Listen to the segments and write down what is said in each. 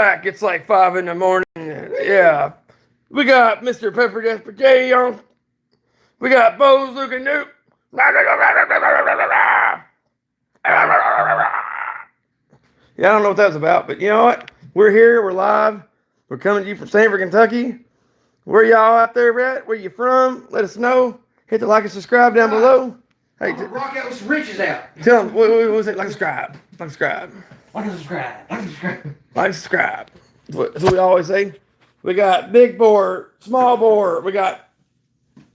back. It's like 5 in the morning. Yeah. We got Mr. Pepper Desper J on. We got Bo's looking Nuke. Yeah, I don't know what that was about, but you know what? We're here. We're live. We're coming to you from Sanford, Kentucky. Where y'all out there at? Where you from? Let us know. Hit the like and subscribe down below. Hey, rock out with some riches out. Tell them, what was it? Like subscribe. Like subscribe. Like and subscribe. Like and subscribe. Like subscribe. That's what we always say. We got big bore, small bore. We got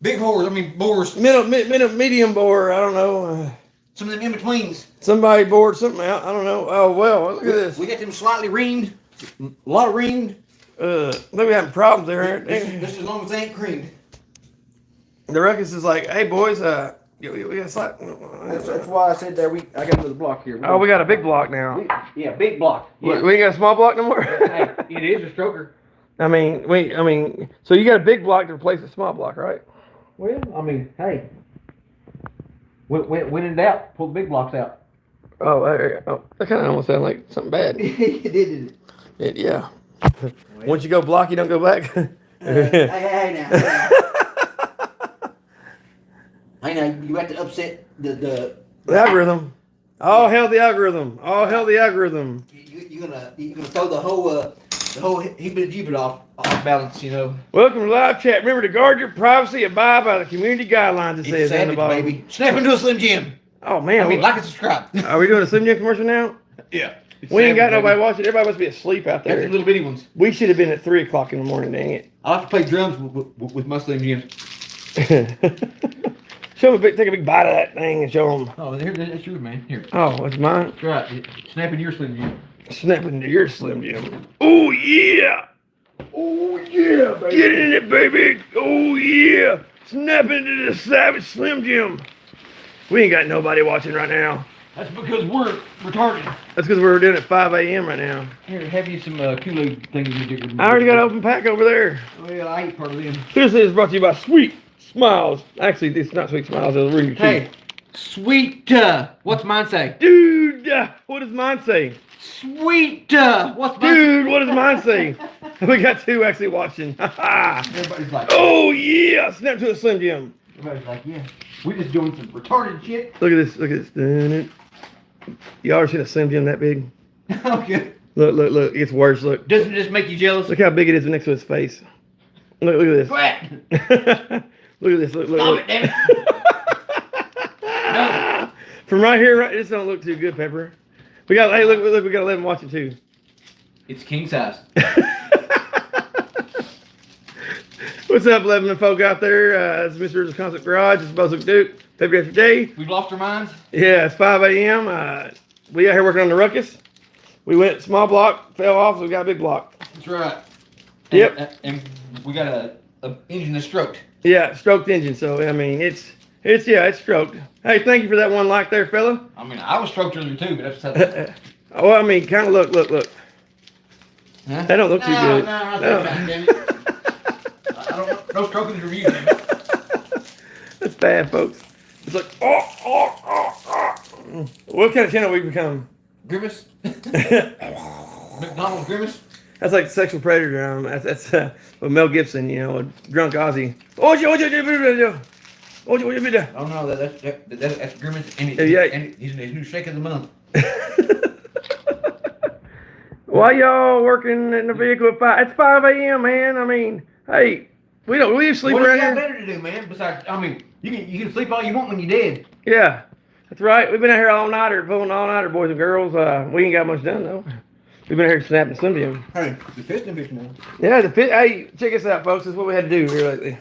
big bores. I mean bores. Medium bore. I don't know. Some of them in betweens. Somebody bored something out. I don't know. Oh well, look at this. We got them slightly ringed. A lot of ringed. Look, we having problems there. This as long as they ain't creamed. The Ruckus is like, hey boys, we got slap. That's why I said there. I got another block here. We got a big block now. Big block. Yeah. We ain't got a small block no more. Hey, it is a stroker. I mean, so you got a big block to replace a small block, right? Well, I mean, hey, when in doubt, pull the big blocks out. That kind of almost sounded like something bad. It did. Yeah. Well, once you go block, you don't go back. Hey now. I know you have to upset the algorithm. All hell the algorithm. All hell the algorithm. You're gonna throw the whole heebie-jeebie off balance, you know. Welcome to live chat. Remember to guard your privacy, abide by the community guidelines. It says on the bottom. Baby. Snap into a Slim Jim. Oh man. Like and subscribe. Are we doing a Slim Jim commercial now? Yeah. We ain't got nobody watching. Everybody must be asleep out there. Got the little bitty ones. We should have been at 3 o'clock in the morning. Dang it. I like to play drums with my Slim Jims. Show them take a big bite of that thing and show them. Oh, that's yours, man. Here. Oh, it's mine. That's right. Snap into your Slim Jim. Snap into your Slim Jim. Oh yeah. Oh yeah, baby. Get in it, baby. Oh yeah. Snap into the savage Slim Jim. We ain't got nobody watching right now. That's because we're retarded. That's because we're doing it at 5 a.m. right now. Here, have you some Kool-Aid things you do? I already got an open pack over there. Well, I ate part of them. This is brought to you by Sweet Smiles. Actually, it's not Sweet Smiles. It's really Hey, Sweet, what's mine say? Dude, what does mine say? Sweet, what's mine Dude, what does mine say? We got 2 actually watching. Everybody's like, oh yeah, snap to a Slim Jim. Everybody's like, yeah, we're just doing some retarded shit. Look at this, look at this. You ever seen a Slim Jim that big? Okay. Look, it's worse, look. Doesn't it just make you jealous? Look how big it is next to his face. Look at this. Quit. Look at this, look. Stop it, damn it. No. From right here, this don't look too good, Pepper. We got, hey, look, we got 11 watching too. It's king size. What's up, 11 folk out there? It's Mr. Constant Garage. It's Buzz Duke. Pepper Desper J. We've lost our minds. Yeah, it's 5 a.m. We out here working on the Ruckus. We went small block, fell off, so we got a big block. That's right. Yep. And we got a engine that's stroked. Yeah, stroked engine. So I mean, it's stroked. Hey, thank you for that 1 like there, fella. I mean, I was stroked earlier too, but that's Well, I mean, kind of look. Huh? That don't look too good. No. Damn it. I don't know. No stroking is reviewed. That's bad, folks. It's like, What kind of channel we become? Grimace? McDonald's Grimace? That's like sexual predator. That's with Mel Gibson, you know, drunk Ozzy. Oh no, that's Grimace. And he's in his new shake of the month. Why y'all working in the vehicle at 5? It's 5 a.m., man. I mean, hey, we sleep What do around you got here. better to do, man? Besides, I mean, you can sleep all you want when you're dead. Yeah, that's right. We've been out here all nighter, pulling all nighter, boys and girls. We ain't got much done though. We've been here snapping Slim Jim. Hey, the piston bitch now. Yeah, hey, check this out, folks. This is what we had to do here lately.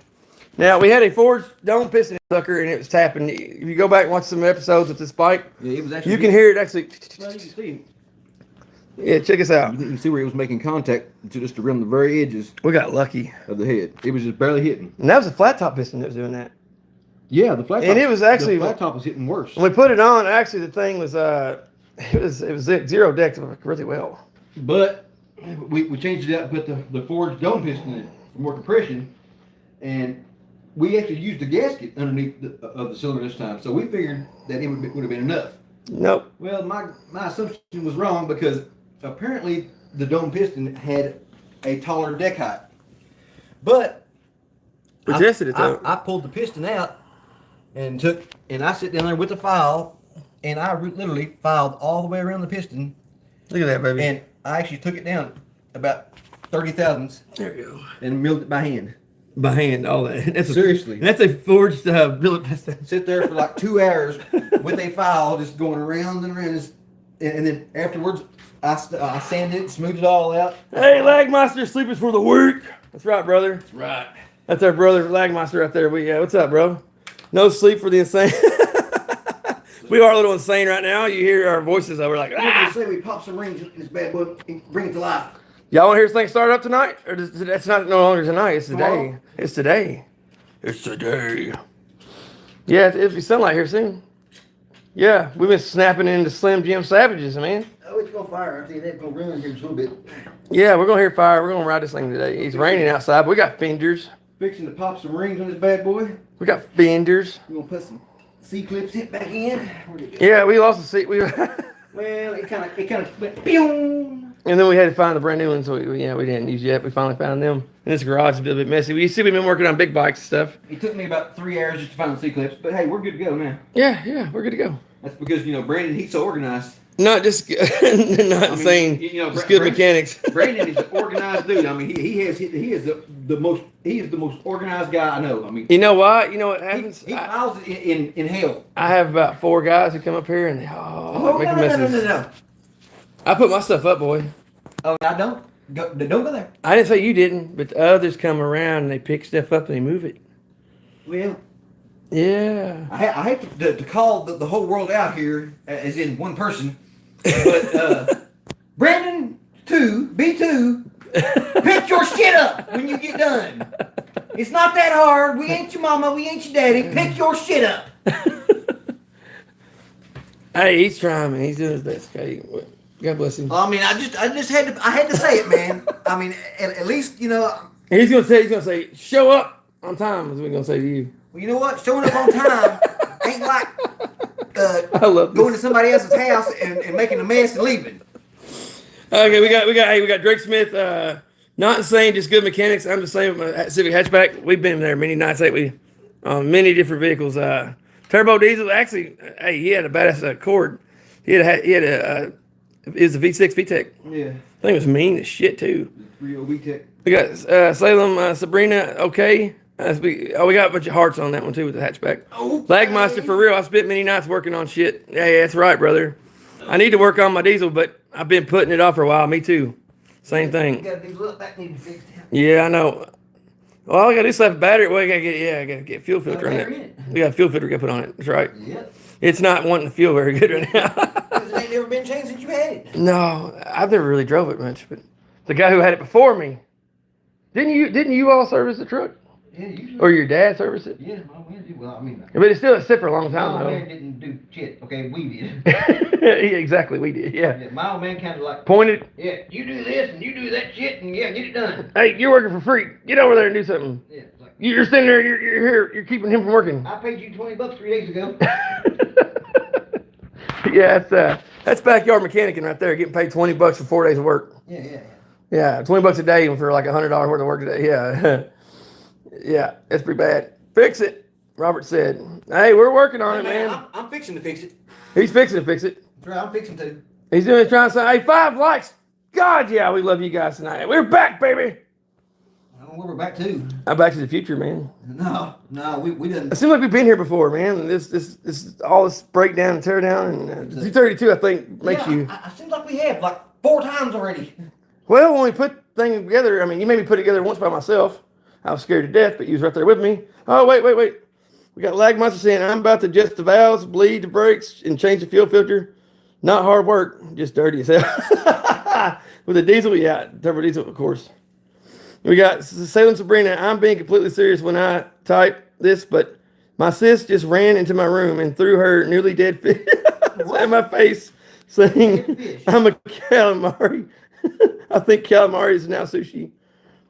Now, we had a forged dome piston sucker, and it was tapping. If you go back and watch some episodes with this bike, Yeah, it was actually. you can hear it actually. Well, you can see. Yeah, check this out. You can see where it was making contact just around the very edges We got lucky. of the head. It was just barely hitting. And that was a flat top piston that was doing that. Yeah, the flat top. And it was actually- the flat top was hitting worse. When we put it on, actually the thing was it was zero decked really well. But we changed it out and put the forged dome piston in for more compression, and we actually used the gasket underneath of the cylinder this time. So we figured that it would have been enough. Nope. Well, my assumption was wrong because apparently the dome piston had a taller deck height. But We tested it though. I pulled the piston out and I sit down there with the file, and I literally filed all the way around the piston. Look at that, baby. And I actually took it down about 30 thousandths. There you go. And milled it by hand. By hand, all that. Seriously. That's a forged billet piston. Sit there for like 2 hours with a file just going around and around. And then afterwards, I sanded it, smoothed it all out. Hey, Lagmeister, sleeping for the week. That's right, brother. That's right. That's our brother Lagmeister right there. What's up, bro? No sleep for the insane. We are a little insane right now. You hear our voices over like, I say we pop some rings in this bad boy and bring it to life. y'all want to hear this thing start up tonight? Or that's not no longer tonight. It's today. Tomorrow? It's today. It's today. Yeah, it'll be sunlight here soon. Yeah, we've been snapping into Slim Jim Savages, man. Oh, it's gonna fire. I tell you that, it's gonna run here just a little bit. Yeah, we're gonna hear fire. We're gonna ride this thing today. It's raining outside, but we got fenders. Fixing to pop some rings on this bad boy. We got fenders. We're gonna put some C-clips hit back in. Where'd it go? Yeah, we lost the seat. Well, it kind of went pew. And then we had to find the brand new ones. So we didn't use yet. We finally found them. And this garage is a bit messy. You see, we've been working on big bikes and stuff. It took me about 3 hours just to find the C-clips, but hey, we're good to go now. Yeah, we're good to go. That's because Brandon, he's so organized. Not just not saying just good mechanics. Brandon is an organized dude. I mean, he is the most organized guy I know. I mean, You know what? You know what happens? he files it in hell. I have about 4 guys who come up here and they make messes. No. I put my stuff up, boy. Oh, I don't. Don't go there. I didn't say you didn't, but the others come around and they pick stuff up and they move it. Well, Yeah. I hate to call the whole world out here as in one person, but Brandon B2, pick your shit up when you get done. It's not that hard. We ain't your mama. We ain't your daddy. Pick your shit up. Hey, he's trying, man. He's doing his best. Okay. God bless him. I mean, I just had to say it, man. I mean, at least He's gonna say, show up on time. Is what he's gonna say to you. Well, you know what? Showing up on time ain't like I love going this. to somebody else's house and making a mess and leaving. Okay, we got Drake Smith. Not insane, just good mechanics. I'm just saying, with my Civic hatchback. We've been there many nights lately, many different vehicles. Turbo diesel. Actually, hey, he had a badass Cord. It was a V6 VTEC. Yeah. I think it was mean as shit too. Real VTEC. We got Salem Sabrina. Okay. We got a bunch of hearts on that one too with the hatchback. Okay. Lagmeister for real. I spent many nights working on shit. Yeah, that's right, brother. I need to work on my diesel, but I've been putting it off for a while. Me too. Same You thing. got these little that need to be fixed. Yeah, I know. Well, I got to slap a battery. Well, I got to get fuel filter on battery in it. it. We got a fuel filter got put on it. That's right. Yep. It's not wanting to feel very good right now. Because it ain't never been changed since you had it. No, I've never really drove it much, but the guy who had it before me, didn't you all service the truck? Yeah, usually. Or your dad service it? Yeah, my man did. Well, I mean, But it's still sit for a long my time old man though. didn't do shit. Okay, we did. Yeah, exactly, we did. Yeah. Yeah, my old man kind of like, Pointed. yeah, you do this and you do that shit and yeah, get it done. Hey, you're working for free. Get over there and do something. Yeah, it's like, You're sitting there. You're here. You're keeping him from working. I paid you $20 3 days ago. Yeah, that's backyard mechanicing right there. Getting paid $20 for 4 days of work. Yeah. Yeah, $20 a day for like $100 worth of work a day. Yeah, yeah, that's pretty bad. Fix it, Robert said. Hey, we're working on it, man. I'm fixing to fix it. He's fixing to fix it. That's right, I'm fixing to. He's doing trying to say, hey, 5 likes. God, yeah, we love you guys tonight. We're back, baby. I don't know where we're back to. I'm back to the future, man. No, we done. It seems like we've been here before, man. This all this breakdown and tear down and 232, I think, makes you. I seems like we have like 4 times already. Well, when we put things together, I mean, you made me put it together once by myself. I was scared to death, but you was right there with me. Oh, wait. We got Lagmeister saying, I'm about to adjust the valves, bleed the brakes, and change the fuel filter. Not hard work, just dirty as hell. With the diesel, yeah, turbo diesel, of course. We got Salem Sabrina. I'm being completely serious when I type this, but my sis just ran into my room and threw her nearly dead fish at my face, saying, I'm a calamari. I think calamari is now sushi.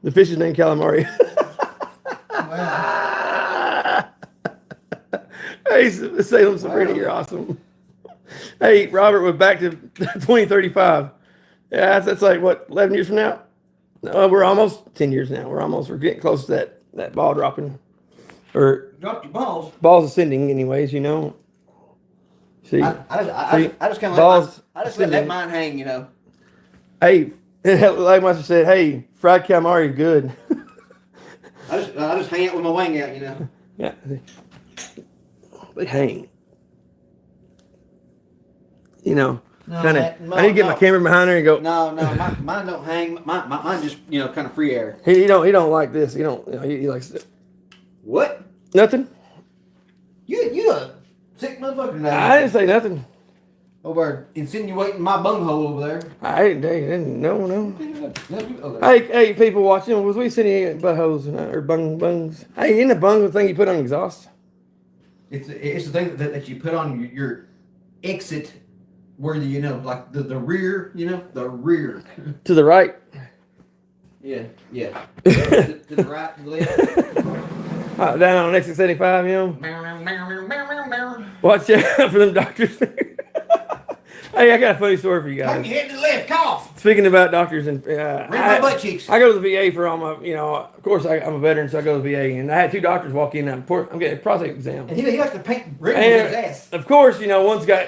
The fish is named calamari. Wow. Hey, Salem Sabrina, you're awesome. Hey, Robert, we're back to 2035. Yeah, that's like what, 11 years from now? No, we're almost 10 years now. We're getting close to that ball dropping, or Dropped your balls. balls ascending, anyways. You know. See, I just kind of balls let ascending. mine hang, you know. Hey, like Master said, hey, fried calamari, good. I just hang out with my wing out, you know. Yeah, they hang. You know, No, kind that- of. no, I need to get my no. camera behind there and go. No, mine don't hang. Mine just, you know, kind of free air. He don't like this. He don't. You know, he likes What? nothing. You a sick motherfucker now. I didn't say nothing. Over insinuating my bunghole over there. I didn't. No. No, you over there. Hey, people watching, was we sending buttholes or bungs? Hey, isn't the bung the thing you put on exhaust? It's the thing that you put on your exit, where you know, like the rear, you know, the rear. To the right. Yeah. to the right, to the left. Down on exit 75, you know. Watch out for them doctors. Hey, I got a funny story for you Turn guys. your head to the left, cough. Speaking about doctors and Ring my butt cheeks. I go to the VA for all my, you know, of course I'm a veteran, so I go to the VA, and I had two doctors walk in. I'm getting a prostate exam, And he likes to paint ribbons in his ass. of course, you know, one's got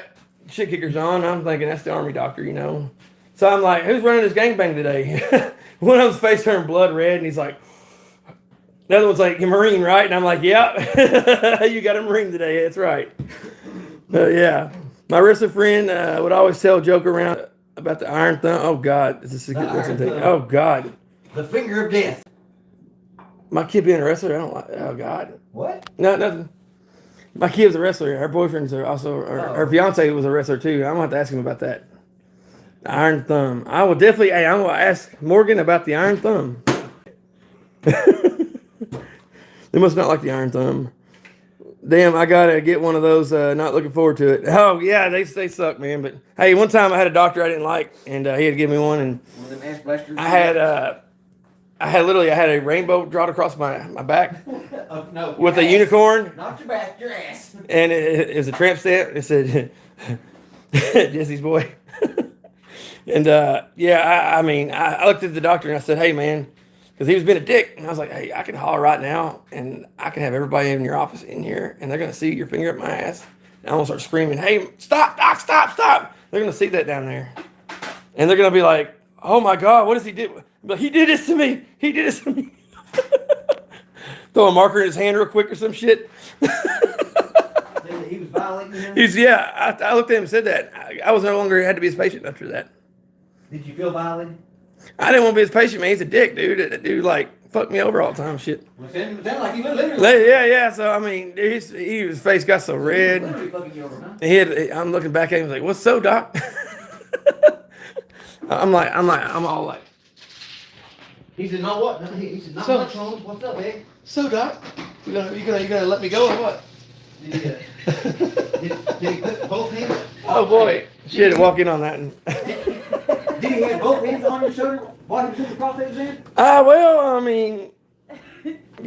shit kickers on. I'm thinking that's the army doctor, you know. So I'm like, who's running this gangbang today? One of them's face turned blood red, and he's like, the other one's like, you're Marine, right? And I'm like, yep, you got a Marine today. That's right. Yeah. My wrestler friend would always tell a joke around about the iron thumb. Oh, God. It's a secret wrestling thing. Oh, God. The finger of death. My kid being a wrestler, I don't like. Oh, God. What? No, nothing. My kid was a wrestler. Her boyfriend's also, her fiance was a wrestler, too. I'm going to have to ask him about that. The iron thumb. I will definitely, hey, I'm going to ask Morgan about the iron thumb. They must not like the iron thumb. Damn, I gotta get one of those. Not looking forward to it. Oh yeah, they suck, man. But hey, one time I had a doctor I didn't like, and he had to give me one, and One of them ass blasters. I had a rainbow drawn across my back No. with your a ass. unicorn, Not your back, your ass. and it was a tramp stamp. It said Jesse's boy. And yeah, I mean, I looked at the doctor and I said, hey man. Because he was being a dick. And I was like, hey, I can holler right now and I can have everybody in your office in here and they're going to see your finger up my ass. And I'm going to start screaming, hey, stop, doc, stop. They're going to see that down there. And they're going to be like, oh my God, what does he do? But he did this to me. Throw a marker in his hand real quick or some shit. He was violating him? I looked at him and said that. I was no longer had to be his patient after that. Did you feel violated? I didn't want to be his patient, man. He's a dick, dude. That dude, like, fucked me over all the time, shit. Well, sound like he literally. Yeah. So, I mean, his face got so red. Literally fucking you over, huh? I'm looking back at him like, what's so, doc? I'm all like. He said, no, what? He said, not So- much wrong. What's up, eh? So, doc, you gonna let me go or what? Did he put both hands? Oh, boy. Shit, walk in on that. Did he have both hands on your shoulder while he was doing the prostate exam? Well, I mean,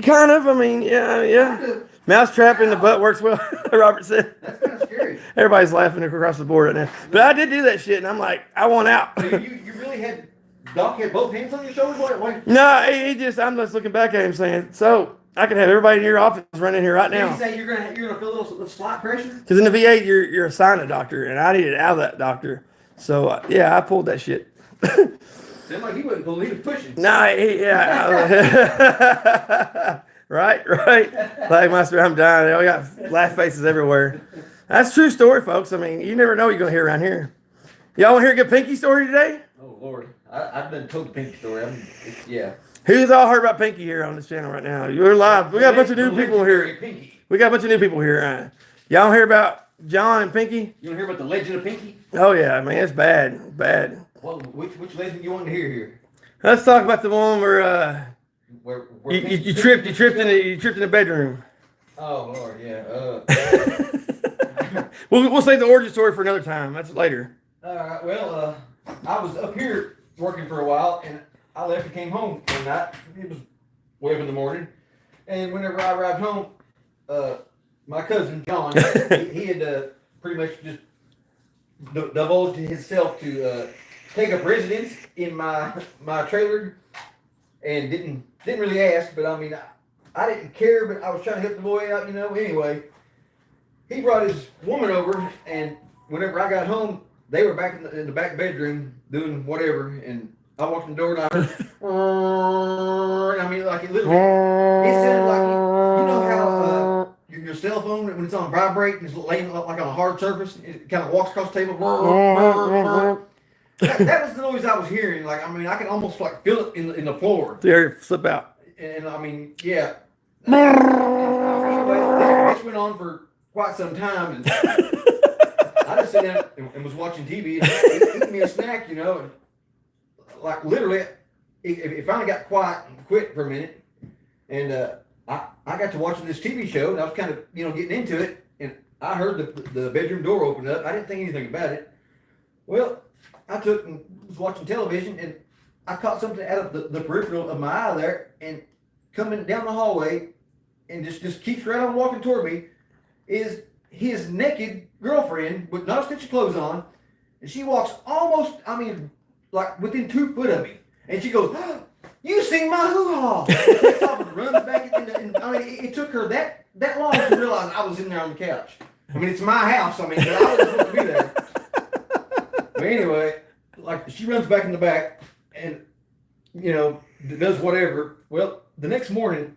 kind of. I mean, yeah. Mousetrap in the butt works well, Robert said. That's kind of scary. Everybody's laughing across the board right now. But I did do that shit, and I'm like, I want out. So you really had, Doc had both hands on your shoulder? Why? No, I'm just looking back at him saying, so I can have everybody in your office running here right Did now. he say you're gonna feel a little slight pressure? Because in the VA, you're assigned a doctor, and I needed out of that doctor. So, yeah, I pulled that shit. Seemed like he wasn't pulling, he was pushing. No, right. Like, Master, I'm dying. We got laugh faces everywhere. That's a true story, folks. I mean, you never know what you're going to hear around here. Y'all want to hear a good Pinky story today? Oh, Lord. I've been told the Pinky story. Yeah. Who's all heard about Pinky here on this channel right now? You're live. We got a bunch of new people here. Pinky. We got a bunch of new people here. Y'all hear about John and Pinky? You want to hear about the legend of Pinky? Oh, yeah, man. It's bad. Well, which legend you wanted to hear here? Let's Talk about the one where Where you tripped in the bedroom. Oh, Lord, yeah. We'll save the origin story for another time. That's later. All right, well, I was up here working for a while, and I left and came home one night. It was way up in the morning. And whenever I arrived home, my cousin, John, he had pretty much just divulged himself to take up residence in my trailer, and didn't really ask, but I mean, I didn't care, but I was trying to help the boy out, you know. Anyway, he brought his woman over, and whenever I got home, they were back in the back bedroom doing whatever, and I walked in the door and I heard, I mean, like it literally, it sounded like, you know how your cell phone, when it's on vibrate and it's laying like on a hard surface, it kind of walks across the table. That was the noise I was hearing. Like, I mean, I can almost like feel it in the floor. There, flip out. And I mean, yeah. Anyway, this went on for quite some time, and I just sat down and was watching TV and eating me a snack, you know. And like literally, it finally got quiet and quit for a minute, and I got to watching this TV show, and I was kind of getting into it, and I heard the bedroom door open up. I didn't think anything about it. Well, I took and was watching television, and I caught something out of the peripheral of my eye there, and coming down the hallway, and just keeps right on walking toward me, is his naked girlfriend with not a stitch of clothes on, and she walks almost, I mean, like within 2 foot of me, and she goes, oh, "You seen my hoo-ha!" And takes off and runs back and I mean, it took her that long to realize I was in there on the couch. I mean, it's my house. I mean, but I was supposed to be there. But anyway, like she runs back in the back and does whatever. Well, the next morning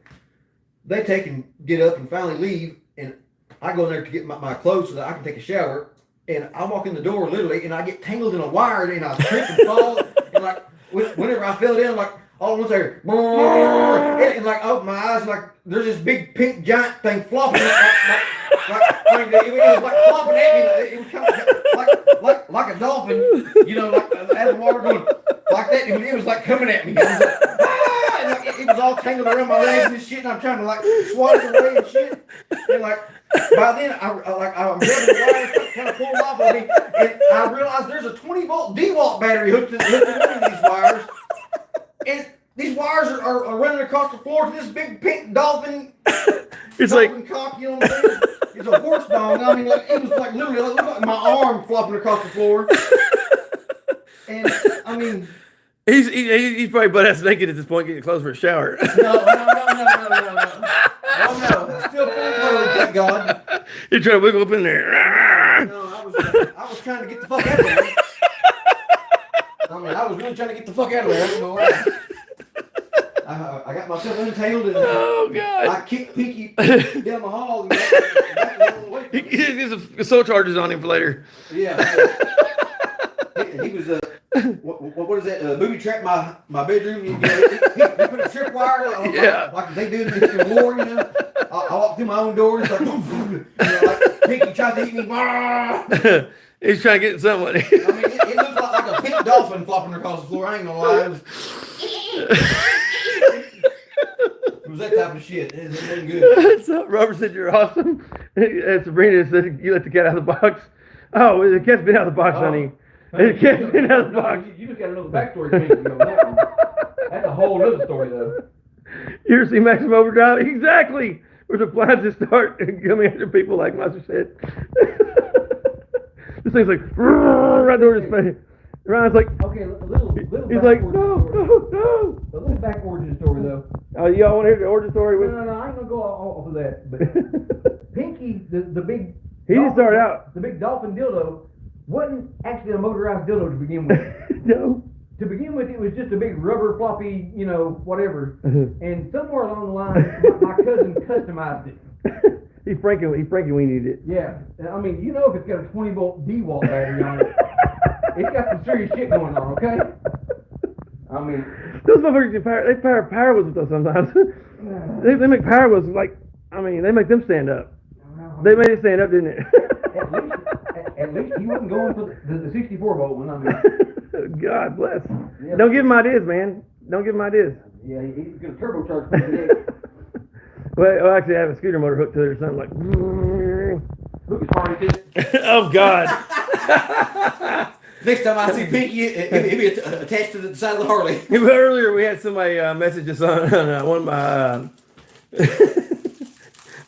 they take and get up and finally leave, and I go in there to get my clothes so that I can take a shower. And I walk in the door literally, and I get tangled in a wire, and I trip and fall. And like whenever I fell down, like all of a sudden, and like open my eyes, and like there's this big pink giant thing flopping, it was like flopping at me. It was kind of like a dolphin, like out of the water going like that. And it was like coming at me. I was like, ah! And like, it was all tangled around my legs and shit, and I'm trying to like swat it away and shit. And like by then, I'm grabbing the wire, kind of pulled off of me, and I realized there's a 20-volt DeWalt battery hooked to one of these wires, and these wires are running across the floor to this big pink dolphin. It's dolphin like cock, you know what I'm saying? It's a horse dog. I mean, like, it was like literally, it looked like my arm flopping across the floor. And I mean, he's probably butt ass naked at this point, getting clothes for a shower. No. Oh no, still full clothes, thank God. You're trying to wiggle up in there. No, I was trying to get the fuck out of there. I mean, I was really trying to get the fuck out of there. I don't know why. I got myself untangled, and Oh God! I kicked Pinky down the hall. And back all the way. He gets a soul charges on him for later. Yeah. He was what is that? Booby trap my bedroom. He put a tripwire like they do in the war. I walk through my own door. And it's like Pinky tried to eat me. He's trying to get someone. I mean, it looked like a pink dolphin flopping across the floor. I ain't gonna lie. It was that type of shit. It wasn't good. So Robert said you're awesome. And Sabrina said you let the cat out of the box. Oh, the cat's been out of the box, honey. The cat's been out of the box. You just got to know the backstory. That's a whole other story, though. You ever see Maximum Overdrive? Exactly. Where the appliances start coming after people, like Master said. This thing's like right over his face. Ryan's like, okay, a little. He's like, no. A little back origin story, though. Oh, y'all want to hear the origin story? No, I ain't gonna go off of that. But Pinky, the big. He didn't start out. The big dolphin dildo wasn't actually a motorized dildo to begin with. No. To begin with, it was just a big rubber floppy, whatever. And somewhere along the line, my cousin customized it. He Frankie weenied it. Yeah, I mean, if it's got a 20-volt DeWalt battery on it, it's got some serious shit going on, okay? I mean, those motherfuckers they power wheels with those sometimes. they make power wheels like, they make them stand up. They made it stand up, didn't it? at least he wasn't going for the 64-volt one. I mean, God bless. Yeah. Don't give him ideas, man. Don't give him ideas. Yeah, he's gonna turbocharge me. Well, actually, I have a scooter motor hooked to it or something like. Look as hard as it. Oh God. Next time I see Pinky, it'll be attached to the side of the Harley. Earlier, we had somebody message us on one of my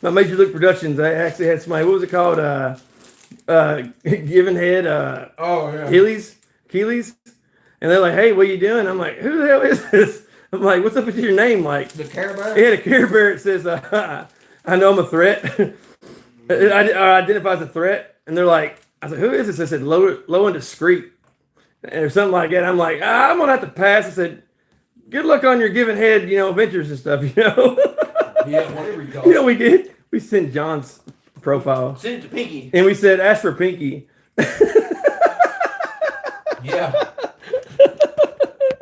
my Major League Productions. I actually had somebody. What was it called? Giving head. Oh yeah. Keeley's. And they're like, hey, what you doing? I'm like, who the hell is this? I'm like, what's up with your name? Like, The Care Bear? he had a Care Bear. It says, I know I'm a threat. It identifies a threat. And they're like, I said, who is this? I said, low and discreet. Or something like that. I'm like, I'm going to have to pass. I said, good luck on your giving head, ventures and stuff, Yeah, whatever you call it. You know what we did? We sent John's profile. Send it to Pinky. And we said, ask for Pinky. Yeah.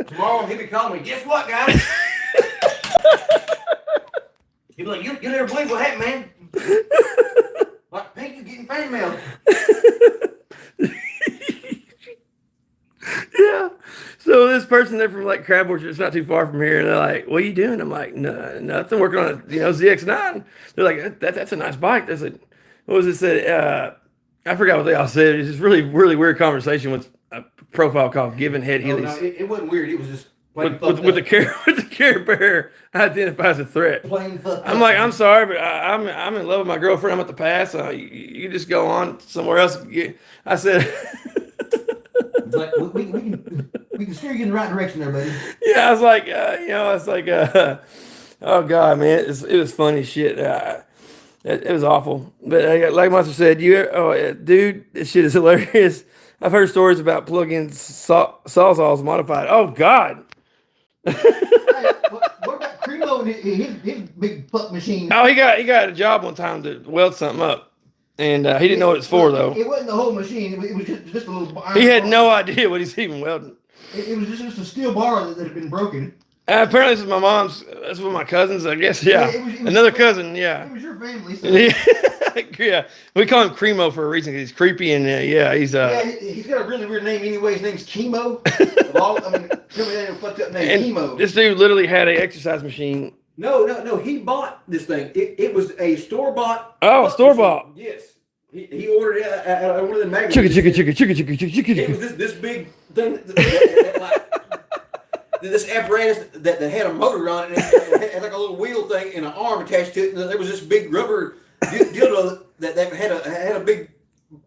Tomorrow he'll be calling me. Guess what, guys? He'll be like, you never believe what happened, man. Like Pinky getting fan mail. Yeah. So this person, they're from like Crab Orchard, it's not too far from here, and they're like, what are you doing? I'm like, no, nothing, working on a ZX9. They're like, that's a nice bike. They said, what was it said? I forgot what they all said. It's just really, really weird conversation with a profile called Giving Head Heelys. No, it wasn't weird. It was just plain with the Care Bear identifies a threat. Plain fucked I'm up. like, I'm sorry, but I'm in love with my girlfriend. I'm at the pass. You just go on somewhere else. I said, But we can steer you in the right direction there, buddy. yeah, I was like, oh God, man, it was funny shit. It was awful. But like Monster said, dude, this shit is hilarious. I've heard stories about plug-in sawzalls modified. Oh God. Hey, what about Cremo and his big fuck machine? Oh, he got a job one time to weld something up, and he didn't know what it's for though. It wasn't the whole machine. It was just a little. Iron He had bar. no idea what he's even welding. It was just a steel bar that had been broken. Apparently, this is my mom's. That's one of my cousins, I guess. Yeah, it was- another cousin. Yeah. It was your family. So. Yeah, we call him Cremo for a reason because he's creepy and he's He's got a really weird name anyway. His name's Chemo. Tell me that fucked up name, and Chemo. this dude literally had an exercise machine. No. He bought this thing. It was a store bought. Oh, store bought. Yes. He ordered it at one of the magazines. Chicka. It was this big thing. This apparatus that had a motor on it, and it had like a little wheel thing and an arm attached to it, and there was this big rubber dildo that had a big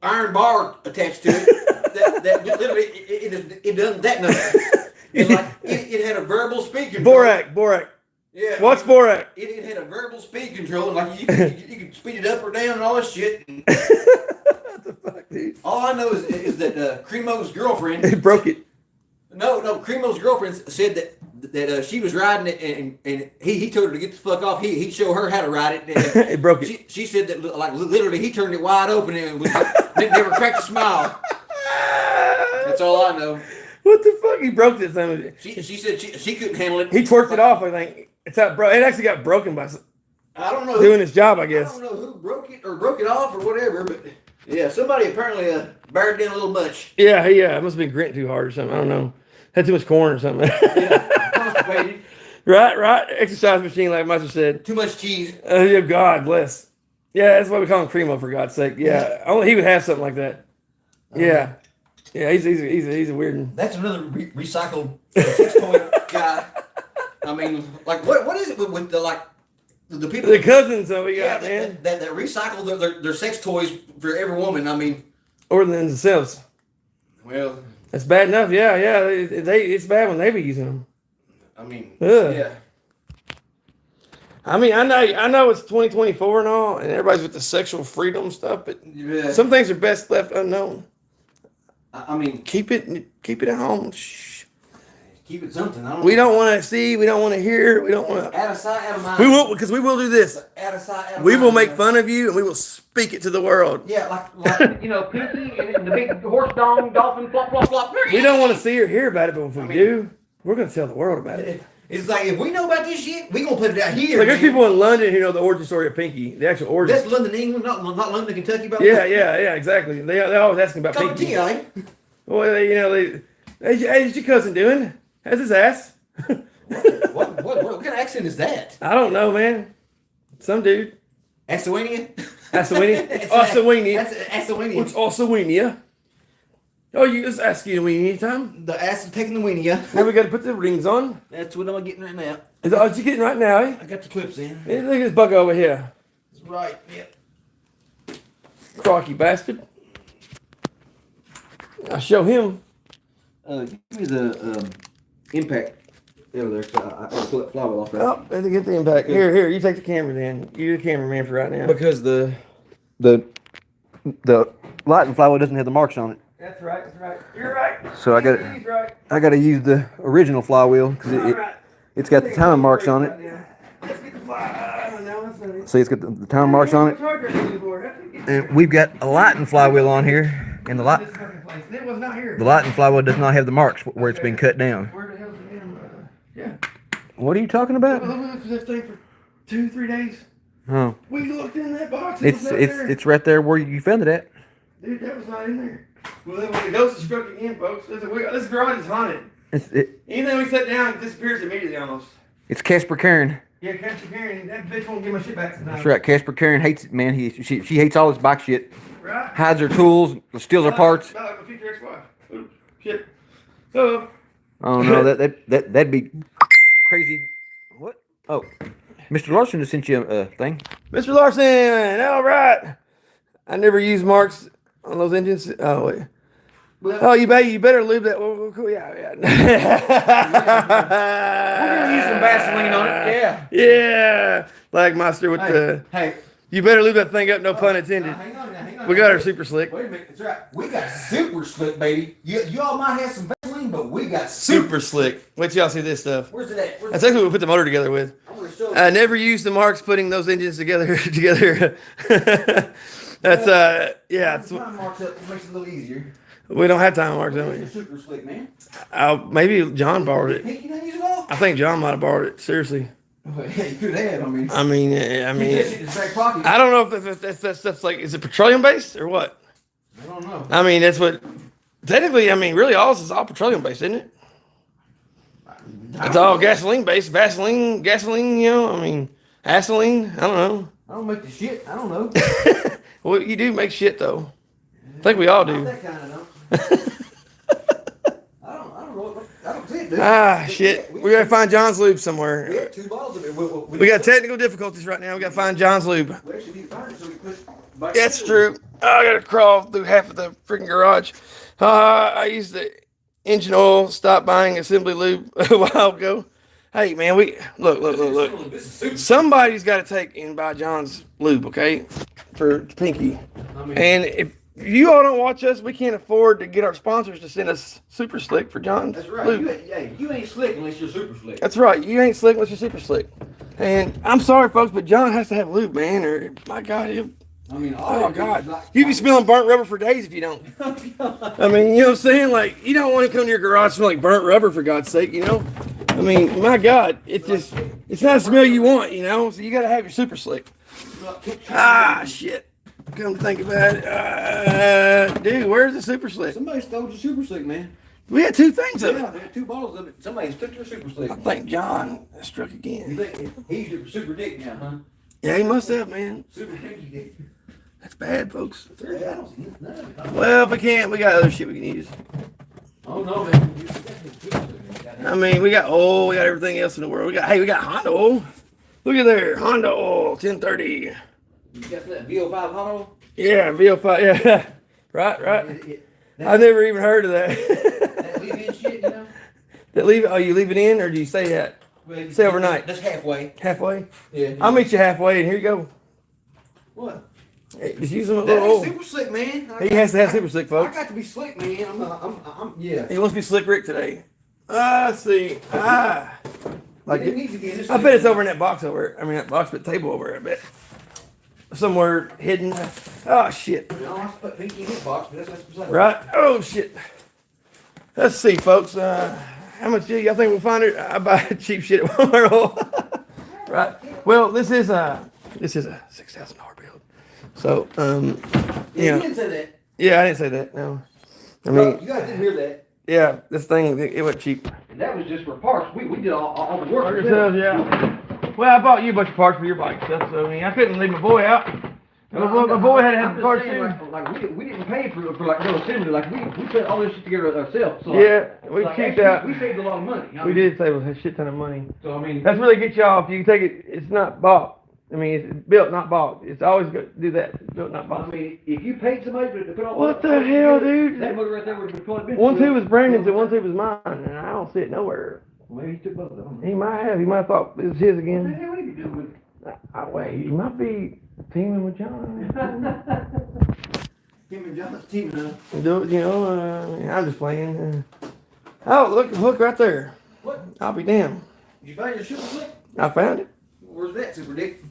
iron bar attached to it. That literally it doesn't that nothing. It had a variable speed control. Borak. Yeah. What's Borak? It had a variable speed control, and like you could speed it up or down and all this shit. What the fuck, dude? All I know is that Cremo's girlfriend He broke it. No, Cremo's girlfriend said that she was riding it and he told her to get the fuck off. He'd show her how to ride it. And It broke it. She said that like literally he turned it wide open and never cracked a smile. That's all I know. What the fuck? He broke this thing. She said she couldn't handle it. He twerked it off. I think it's not bro. It actually got broken by I don't know doing his job. I I guess. don't know who broke it or broke it off or whatever, but yeah, somebody apparently bared it in a little much. Yeah. It must have been gritting too hard or something. I don't know. Had too much corn or something. Yeah, constipated. Right. Exercise machine, like Master said. Too much cheese. Yeah, God bless. Yeah, that's why we call him Cremo, for God's sake. Yeah, only he would have something like that. Yeah, he's a weird one. That's another recycled sex toy guy. I mean, like what is it with the people? The cousins that we got, man, that recycle their sex toys for every woman. I mean, or than themselves. well, That's bad enough. Yeah. It's bad when they be using them. I mean, Ugh. yeah. I mean, I know it's 2024 and all, and everybody's with the sexual freedom stuff, but Yeah. some things are best left unknown. I mean, Keep it at home. Shh. keep it something. I don't. We don't want to see. We don't want to hear. We don't want to. Out of sight, out of mind. We will, because we will do this. Out of sight, out of We mind. will make fun of you, and we will speak it to the world. Yeah, like Pinky and the big horse dong dolphin flop flop flop. We don't want to see or hear about it, but if we do, we're going to tell the world about it. It's like if we know about this shit, we gonna put it out here. Like there's man. people in London who know the origin story of Pinky, the actual origin. That's London, England, not London, Kentucky. About Yeah, exactly. They always asking about Come to Pinky. you, eh? Well, how's your cousin doing? How's his ass? What kind of accent is that? I don't know, man. Some dude. Asawinian? Asawini? It's Asawini. That's Asawinian. It's Asawini. Oh, you just ask you to weenie anytime? The ass is taking the weenie, yeah. Now we got to put the rings on. That's what I'm getting right now. Is that what you getting right now, eh? I got the clips in. Hey, look at this bug over here. That's right, yeah. Crocky bastard. I'll show him. Give me the impact over there. So I pull that flywheel off that. Oh, let me get the impact. Here, you take the camera then. You're the cameraman for right now. Because the lighting flywheel doesn't have the marks on it. That's right. You're right. So I got to use the original flywheel because it's got the time marks on it. Let's get the fly. No, that's not it. See, it's got the time marks on it. And we've got a lighting flywheel on here, and the lighting flywheel does not have the marks where it's been cut down. Where the hell's the camera? Yeah. What are you talking about? Well, I looked for this thing for 2-3 days. Oh, We looked in that box. It was out there. it's right there where you found it at. Dude, that was not in there. Well, then when the ghost is struck again, folks, this garage is haunted. Anything we set down, it disappears immediately almost. It's Casper Karen. Yeah, Casper Karen, that bitch won't give my shit back tonight. That's right. Casper Karen hates it, man. She hates all this bike shit. Right? Hides her tools, steals her parts. Not like my future ex-wife. Ooh, shit. So, Oh no, that'd be crazy. What? Oh, Mr. Larson just sent you a thing. Mr. Larson, all right. I never use marks on those engines. Oh, wait. Oh, you better lube that. Oh, cool. Yeah. We're gonna use some Vaseline on it. Yeah. Yeah. Like Master with the. Hey. You better lube that thing up, no pun intended. Hang on. We got her super slick. Wait a minute. That's right. We got super slick, baby. You all might have some Vaseline, but we got super. Super slick. Wait till y'all see this stuff. Where's it at? That's actually what we put the motor together with. I never used the marks putting those engines together. That's yeah. It's, time marks up makes it a little easier. we don't have time marks, don't we? Super slick, man. Maybe John borrowed it. You don't use it all? I think John might have borrowed it. Seriously. Well, yeah, you could have. I mean, I shit in his back pocket. don't know if that stuff's like, is it petroleum based or what? I don't know. I mean, that's what. Technically, I mean, really, all this is all petroleum based, isn't it? It's all gasoline based. Vaseline, gasoline. You know, I mean, gasoline. I don't know. I don't make the shit. I don't know. Well, you do make shit though. I think we all Not do. that kind of no. I don't know. I don't see it, dude. Shit. We gotta find John's lube somewhere. We have 2 bottles of it. We got technical difficulties right now. We gotta find John's lube. We actually need to find it so we push back. That's true. I gotta crawl through half of the freaking garage. I used the engine oil. Stopped buying assembly lube a while ago. Hey man, look. Somebody's got to take and buy John's lube, okay, for Pinky. And if you all don't watch us, we can't afford to get our sponsors to send us super slick for John's That's right. lube. You ain't slick unless you're super slick. That's right. You ain't slick unless you're super slick. And I'm sorry, folks, but John has to have lube, man. Or my God, oh God, you be smelling burnt rubber for days if you don't. I mean, you know what I'm saying? Like, you don't want to come to your garage smell like burnt rubber for God's sake, you know? I mean, my God, it's not a smell you want, you know? So you got to have your super slick. Shit. Come to think about it. Dude, where's the super slick? Somebody stole your super slick, man. We had 2 things of Yeah, it. they had 2 bottles of it. Somebody took your super slick. I think John struck You again. think he used it for super dick now, huh? Yeah, he must have, man. Super dinky dick. That's bad, folks. No. Well, if we can't, we got other shit we can use. Oh no, man. I mean, we got oil, we got everything else in the world. We got Honda oil. Look at there, Honda oil, 1030. You got that VO5 hot oil? Yeah, VO5, yeah. Right. I've never even heard of that. That leave-in shit, you know? You leave it in, or do you stay that? Well, Stay overnight. That's halfway. Halfway? Yeah. I'll meet you halfway, and here you go. What? Hey, just use them a That little ain't oil. super slick, man. He has to have super slick, I folks. got to be slick, man. Yeah. He wants to be Slick Rick today. Let's see. Like It needs to be in this I bet it's over in that box over. I mean, that box, but table over. I bet somewhere hidden. Oh shit! No, I put Pinky in his box, but that's beside. Right? Oh shit! Let's see, folks. How much do y'all think we'll find it? I buy cheap shit at Walmart. Right? Well, this is a $6,000 build. So You didn't say that. yeah, I didn't say that. No, I No, mean, you guys didn't hear that. yeah, this thing it wasn't cheap. And that was just for parts. We did all the work. Yeah. Well, I bought you a bunch of parts for your bike stuff, so I mean, I couldn't leave my boy out. My boy had to have the parts too. Like we didn't pay for like no assembly. Like we put all this shit together ourselves. So Yeah, we like, cheaped actually, out. We saved a lot of money. You know? We did save a shit ton of money. So I mean, That's really get you off. You can take it. It's not bought. I mean, it's built, not bought. It's always going to do that. It's built, not I bought. mean, if you paid somebody to put all What the hell, dude? that motor right there would have been One tube was Brandon's and one tube was mine, and I don't see it nowhere. Maybe he took both of them. He might have. He might have thought it was his What the again. hell would he be doing? Wait, he might be teaming with John. Him and John's team, huh? Do it, you know, I'm just playing. Oh, look right there. What? I'll be damned. Did you find your super slick? I found it. Where's that super dick?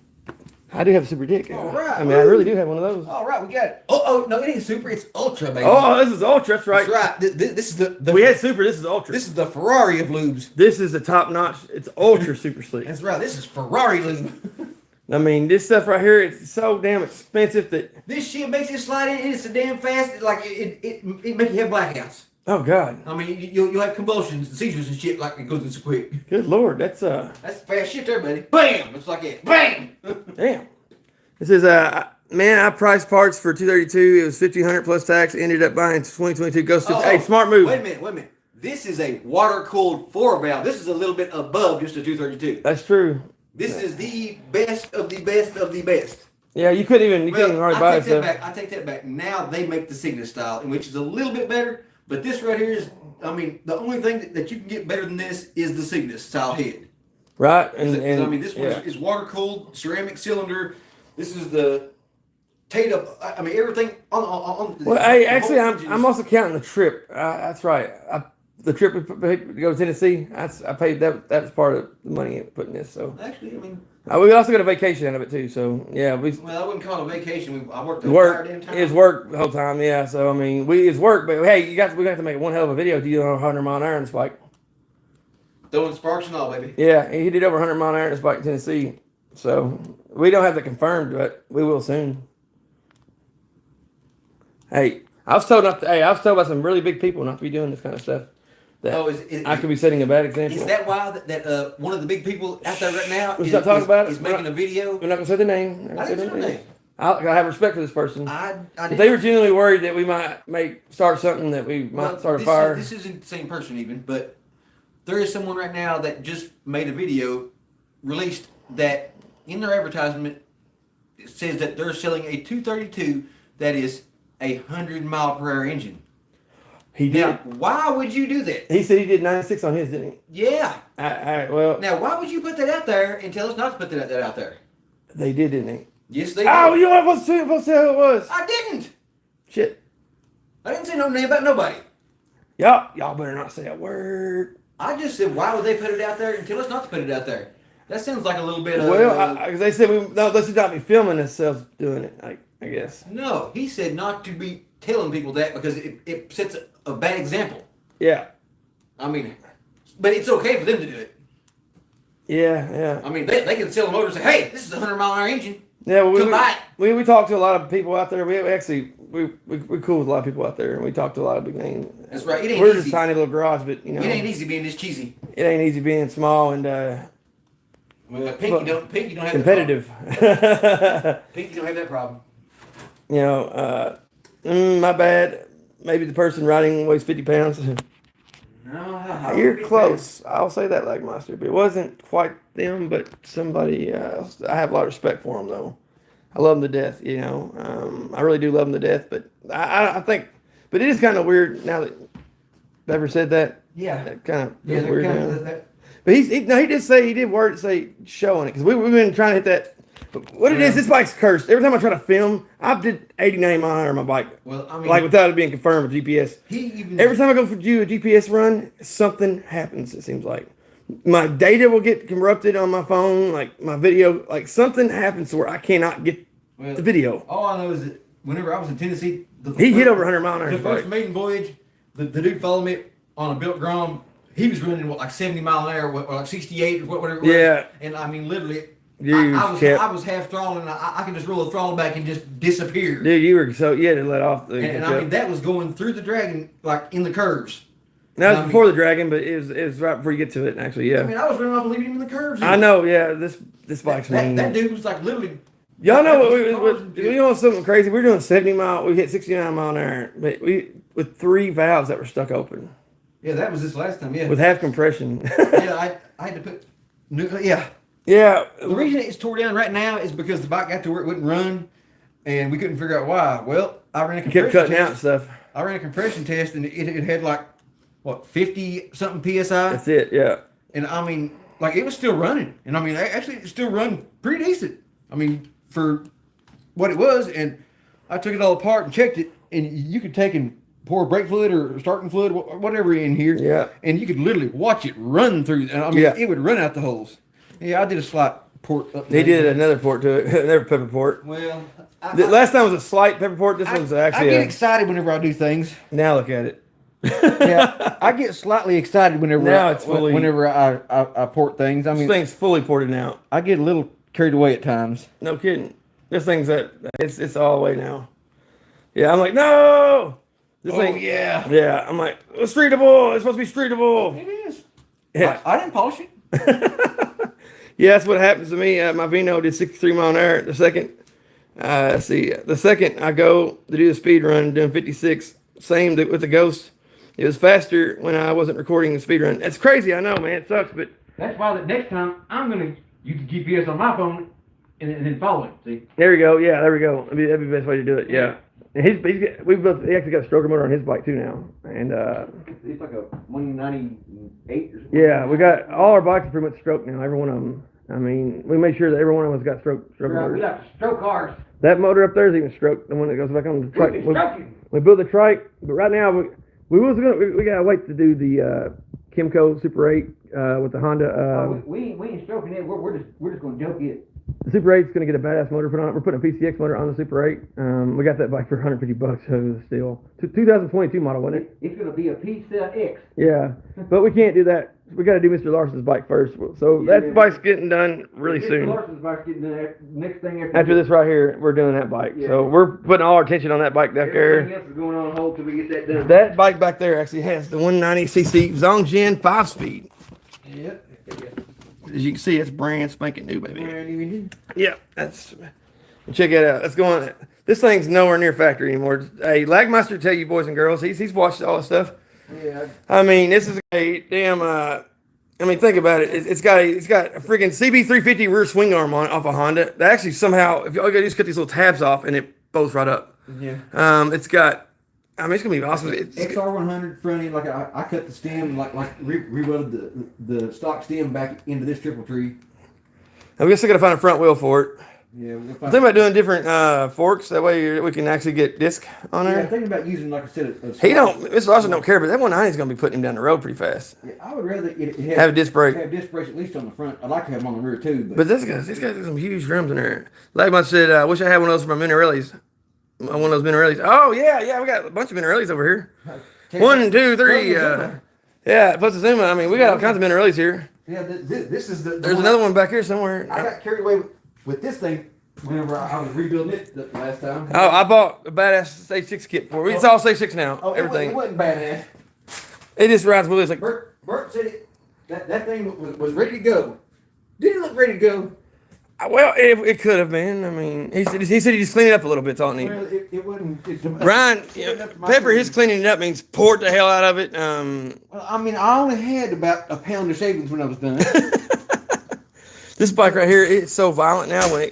I do have a super dick. All right. I mean, I really do have one of those. All right, we got it. Oh, no, it ain't super. It's ultra, baby. Oh, this is ultra. That's right. That's right. This is the We had super. This is ultra. This is the Ferrari of lubes. This is the top notch. It's ultra super sleek. That's right. This is Ferrari lube. I mean, this stuff right here, it's so damn expensive that. This shit makes it slide in. It's so damn fast. Like it makes you have blackouts. Oh God. I mean, you'll have convulsions, and seizures, and shit. Like it goes in so quick. Good Lord, that's fast shit there, buddy. Bam! It's like it. Bam! Damn. This is man. I priced parts for 232. It was 1,500 plus tax. Ended up buying 2022 Ghost. Hey, smart move. Wait a minute. This is a water-cooled 4valve. This is a little bit above just a 232. That's true. This is the best of the best of the best. Yeah, you couldn't even hardly buy it. I take that back. Now they make the Cygnus style, which is a little bit better. But this right here is, I mean, the only thing that you can get better than this is the Cygnus style head. Right, I mean, this one is water-cooled, ceramic cylinder. This is the Tatum. I mean, everything on well, hey, actually, I'm also counting the trip. That's right. The trip we paid to go to Tennessee. I paid that. That was part of the money putting this. So actually, I mean, we also got a vacation out of it too. So yeah, well, I wouldn't call it a vacation. I worked the work. entire damn time. It's work the whole time. Yeah. So I mean, it's work. But hey, we're gonna have to make one hell of a video to you on a 100-mile-an-hour on this bike. Throwing sparks and all, baby. Yeah, he did over 100-mile-an-hour on this bike in Tennessee. So we don't have that confirmed, but we will soon. Hey, I was told by some really big people not to be doing this kind of stuff. That I could be setting a bad example. Is that why that one of the big people out there right now is making a video? We're not gonna say the name. I didn't say the name. I have respect for this person. If they were genuinely worried that we might start something that we might start a fire. This isn't the same person even, but there is someone right now that just made a video, released that in their advertisement it says that they're selling a 232 that is 100-mile-per-hour engine. He did. Now, why would you do that? He said he did 96 on his, didn't he? Yeah. Well. Now, why would you put that out there and tell us not to put that out there? They did, didn't they? Yes, they did. Oh, you know what? Supposed to say who it was. I didn't. Shit. I didn't say no name about nobody. Y'all better not say a word. I just said, why would they put it out there and tell us not to put it out there? That sounds like a little bit of... Well, they said, let's not be filming ourselves doing it, I guess. No, he said not to be telling people that because it sets a bad example. Yeah. I mean, but it's okay for them to do it. Yeah. I mean, they can sell a motor and say, hey, this is a 100-mile-an-hour engine. Yeah, well, we talked to a lot of people out there. We actually we cool with a lot of people out there, and we talked to a lot of big names. That's right. It ain't We're easy. just a tiny little garage, but you know, it ain't easy being this cheesy. It ain't easy being small and well, Pinky don't have competitive. Pinky don't have that problem. You know, my bad. Maybe the person riding weighs 50 pounds. No, you're close. I'll say that, like Monster, but it wasn't quite them, but somebody else. I have a lot of respect for them, though. I love them to death, you know. I really do love them to death, but I think, but it is kind of weird now that Bever said that. Yeah. That kind of feels weird kind now. of But he did say showing it, because we've been trying to hit that. What it is, this bike's cursed. Every time I try to film, I did 89 mile an hour on my bike. Well, I mean, like without it being confirmed with GPS. Every time I go for do a GPS run, something happens. It seems like my data will get corrupted on my phone, like my video, like something happens to where I cannot get the video. All I know is that whenever I was in Tennessee, he hit over 100 mile an hour. The first maiden voyage, the dude followed me on a built Grom. He was running like 70 mile an hour, or like 68 or whatever it was. Yeah. And I mean, literally. Dude, I was half throttling. I can just roll the throttle back and just disappear. Dude, you had to let off. And I mean, that was going through the Dragon, like in the curves. That was before the Dragon, but it was right before you get to it, actually, yeah. I mean, I was running off and leaving him in the curves. I know, yeah. This bike's mean. That dude was like literally... Y'all know what we know something crazy. We're doing 70 mile, we hit 69 mile an hour, but with 3 valves that were stuck open. Yeah, that was this last time, yeah. With half compression. Yeah, I had to put... Yeah. Yeah. The reason it's tore down right now is because the bike got to where it wouldn't run, and we couldn't figure out why. Well, I ran a Kept compression cutting out test. stuff. I ran a compression test, and it had like, what, 50 something psi. That's it. Yeah. And I mean, like, it was still running, and I mean, actually, it still run pretty decent. I mean, for what it was, and I took it all apart and checked it, and you could take and pour brake fluid or starting fluid, whatever in here, Yeah. and you could literally watch it run through. And I mean, Yeah. it would run out the holes. Yeah, I did a slight port up He there. did another port to it, another pepper port. Well, The last time was a slight pepper port. This one's I actually get a, excited whenever I do things. now look at it. Yeah, I get slightly excited whenever Now it's fully- whenever I port things. I This mean, thing's fully ported out. I get a little carried away at times. No kidding. This thing's it's all the way now. Yeah, I'm like, no. This Oh, thing, yeah. yeah. I'm like, it's streetable. It's supposed to be streetable. It is. Yeah. I didn't polish it. Yeah, that's what happens to me. My Vino did 63 mile an hour. The second I go to do the speed run, doing 56. Same with the Ghost. It was faster when I wasn't recording the speed run. That's crazy. I know, man. It sucks, but That's why the next time I'm gonna use the GPS on my phone and then follow it. See? there we go. Yeah, there we go. That'd be the best way to do it. Yeah. And he actually got a stroker motor on his bike too now. And It's like a 198 or something. yeah, we got all our bikes are pretty much stroke now. Every one of them. I mean, we made sure that every one of us got stroke We motors. like to stroke cars. That motor up there is even stroked. The one that goes back on the trike. We stroking. We built the trike, but right now we gotta wait to do the Kimco Super 8 with the Honda. We ain't stroking it. We're just gonna joke it. The Super 8's gonna get a badass motor put on it. We're putting a PCX motor on the Super 8. We got that bike for $150, so it was still 2022 model, wasn't it? It's gonna be a Pizza X. Yeah, but we can't do that. We got to do Mr. Larson's bike first. So Yeah. that bike's getting done really Mr. soon. Larson's bike's getting done next thing After this right here, we're doing that bike. Yeah. So we're putting all our attention on that bike back Everything there. else is going on hold till we get that done. That bike back there actually has the 190cc Zongjin 5-speed. Yep. As you can see, it's brand spanking new, baby. Brand new. Yeah, that's. Check it out. Let's go on. This thing's nowhere near factory anymore. Hey, Lagmaster, tell you boys and girls, he's watched all this stuff. Yeah. I mean, this is a damn. I mean, think about it. It's got a freaking CB350 rear swing arm on it off a Honda. That actually somehow, if all you gotta do is cut these little tabs off, and it bolts right up. Yeah. It's got. I mean, it's gonna be awesome. XR100 front end, like I cut the stem, like rewelded the stock stem back into this triple tree. I guess I gotta find a front wheel for it. Yeah. I'm thinking about doing different forks. That way we can actually get disc on Yeah, I'm there. thinking about using like a set of He don't. Mr. Larson don't care, but that 190 is gonna be putting him down the road pretty fast. Yeah, I would rather it Have a disc brake. Have disc brakes at least on the front. I'd like to have them on the rear too. But this guy's got some huge rims in there. Lagman said, I wish I had one of those for my Minarellis. One of those Minarellis. Oh, yeah, we got a bunch of Minarellis over here. 1, 2, 3. Yeah, plus the Zuma. I mean, we got all kinds of Minarellis here. Yeah, this is the There's another one back here somewhere. I got carried away with this thing whenever I was rebuilding it the last time. Oh, I bought a badass Stage 6 kit for it. It's all Stage 6 now. Oh, Everything. It wasn't badass. It just rides with it. It's like, Bert said that thing was ready to go. Didn't look ready to go. well, it could have been. I mean, he said he just cleaned it up a little bit. That's all it needed. Well, it wasn't. Ryan, Pepper, his cleaning it up means port the hell out of it. Well, I mean, I only had about a pound of shavings when I was done. This bike right here, it's so violent now. When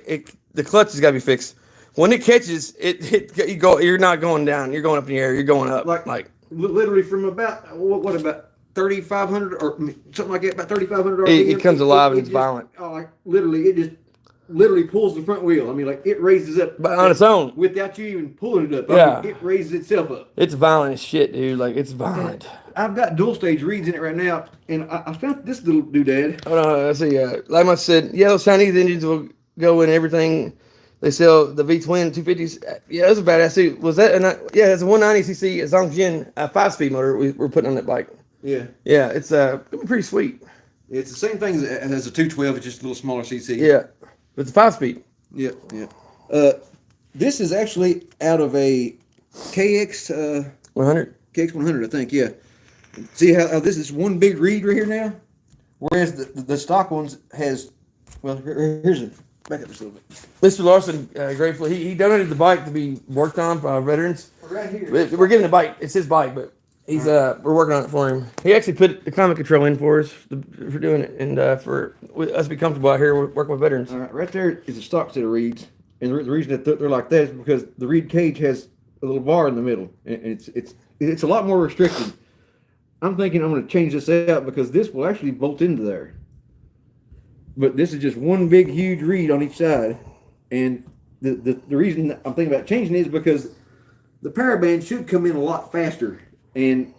the clutch has got to be fixed. When it catches, you're not going down. You're going up in the air. You're going up. Like literally from about what about 3,500 or something like that, about 3,500 it comes alive and it's violent. Oh, like it just literally pulls the front wheel. I mean, like it raises up, but on its own, without you even pulling it up. Yeah. I mean, it raises itself up. It's violent as shit, dude. Like it's violent. I've got dual stage reeds in it right now, and I found this little doodad. Hold on, let's see. Like I said, yeah, those Chinese engines will go in everything. They sell the V-twin 250s. Yeah, those are badass too. Was that? Yeah, it's a 190cc Zongjin 5-speed motor we're putting on that bike. Yeah. Yeah, it's pretty sweet. It's the same thing as a 212, it's just a little smaller CC. Yeah, but it's a 5-speed. Yeah. This is actually out of a KX 100. KX100, I think. Yeah. See how this is one big reed right here now, whereas the stock ones has. Well, here's a back up just a little bit. Mr. Larson, gratefully, he donated the bike to be worked on by veterans. Right here. We're giving the bike. It's his bike, but He's we're working on it for him. He actually put the climate control in for us for doing it, and for us to be comfortable out here working with veterans. All right, right there is a stock set of reeds, and the reason that they're like that is because the reed cage has a little bar in the middle, and it's a lot more restricted. I'm thinking I'm going to change this out because this will actually bolt into there. But this is just one big huge reed on each side, and the reason I'm thinking about changing it is because the power band should come in a lot faster and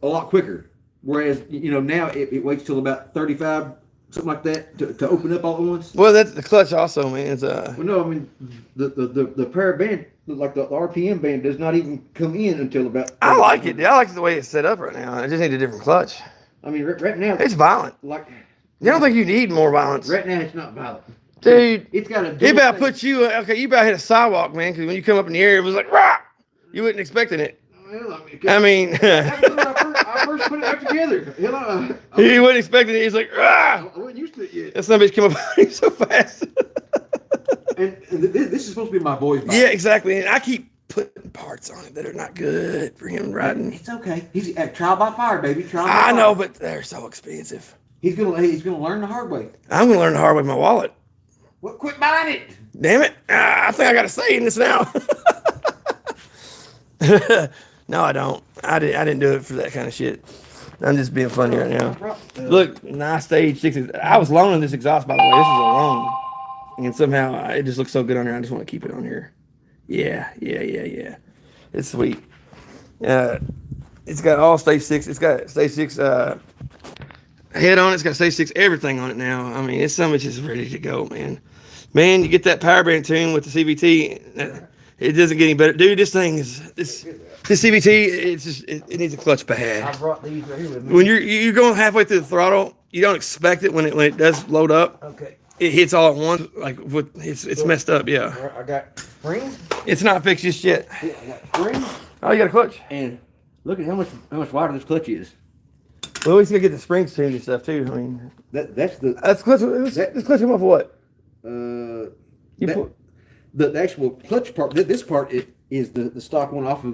a lot quicker. Whereas, now it waits till about 35, something like that, to open up all at once. Well, that's the clutch also, man. It's Well, no, I mean, the power band, like the RPM band, does not even come in until about 35. I like it. I like the way it's set up right now. I just need a different clutch. I mean, right now, It's violent. like, You don't think you need more violence? right now it's not violent. Dude, It's got a it dual about thing. put you, okay, you about hit a sidewalk, man, because when you come up in the air, it was like, rah! You wasn't expecting it. Well, I mean, I first put it back together. he wasn't expecting it. He's like, rah! I wasn't used to it yet. That son of a bitch came up on him so fast. And this is supposed to be my boy's bike. Yeah, exactly. And I keep putting parts on it that are not good for him riding. It's okay. He's trial by fire, baby. Trial by I fire. know, but they're so expensive. He's gonna learn the hard way. I'm gonna learn the hard way with my wallet. Well, quit buying it. Damn it! I think I got to say in this now. No, I don't. I didn't do it for that kind of shit. I'm just being funny right now. Look, nice stage 6. I was loaning this exhaust, by the way. This is a loan, and somehow it just looks so good on here. I just want to keep it on here. Yeah. It's sweet. It's got all stage 6. It's got stage 6 head on it. It's got stage 6 everything on it now. I mean, it's so much is ready to go, man. Man, you get that power band tune with the CVT. It doesn't get any better, dude. This thing is this CVT. It's just it needs a clutch pad. I brought these right here with me. When you're going halfway through the throttle, you don't expect it when it does load up. Okay. It hits all at once. Like it's messed up. Yeah. I got springs. It's not fixed just yet. Yeah, I got springs. Oh, you got a clutch. And look at how much wider this clutch is. Well, we still get the springs tuned and stuff too. I mean, That's clutch. This clutch come off what? The actual clutch part. This part is the stock one off of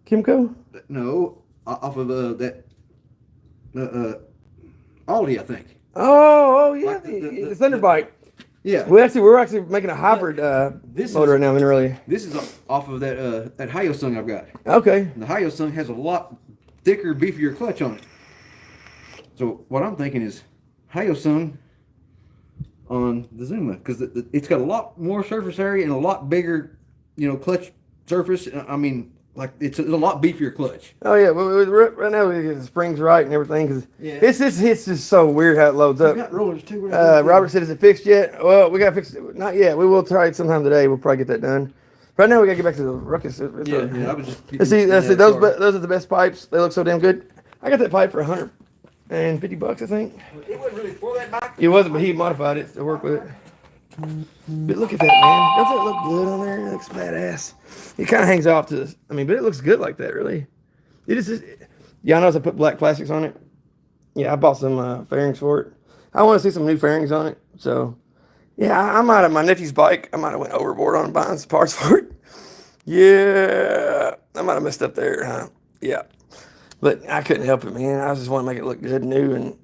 Kimco. no, off of that Aldi, I think. Oh yeah, Like the Thunder Bike. Yeah. We're actually making a hybrid This motor right now in early. This is off of that Hyosung I've got. Okay. And the Hyosung has a lot thicker, beefier clutch on it. So what I'm thinking is Hyosung on the Zuma, because it's got a lot more surface area and a lot bigger, clutch surface. I mean, like it's a lot beefier clutch. Oh yeah, right now we get the springs right and everything because Yeah. it's just so weird how it loads We up. got rollers too. Robert said, "Is it fixed yet?" Well, we got to fix it. Not yet. We will try it sometime today. We'll probably get that done. Right now we got to get back to the Ruckus. Yeah, I was just. See, those are the best pipes. They look so damn good. I got that pipe for $150, I think. It wasn't really for that bike. It wasn't, but he modified it to work with it. But look at that, man. Doesn't it look good on there? It looks badass. It kind of hangs off to this. I mean, but it looks good like that, really. It is. Yeah, I noticed I put black plastics on it. Yeah, I bought some fairings for it. I want to see some new fairings on it. So, yeah, I might have my nephew's bike. I might have went overboard on buying some parts for it. Yeah, I might have messed up there, huh? Yeah, but I couldn't help it, man. I just want to make it look good and new, and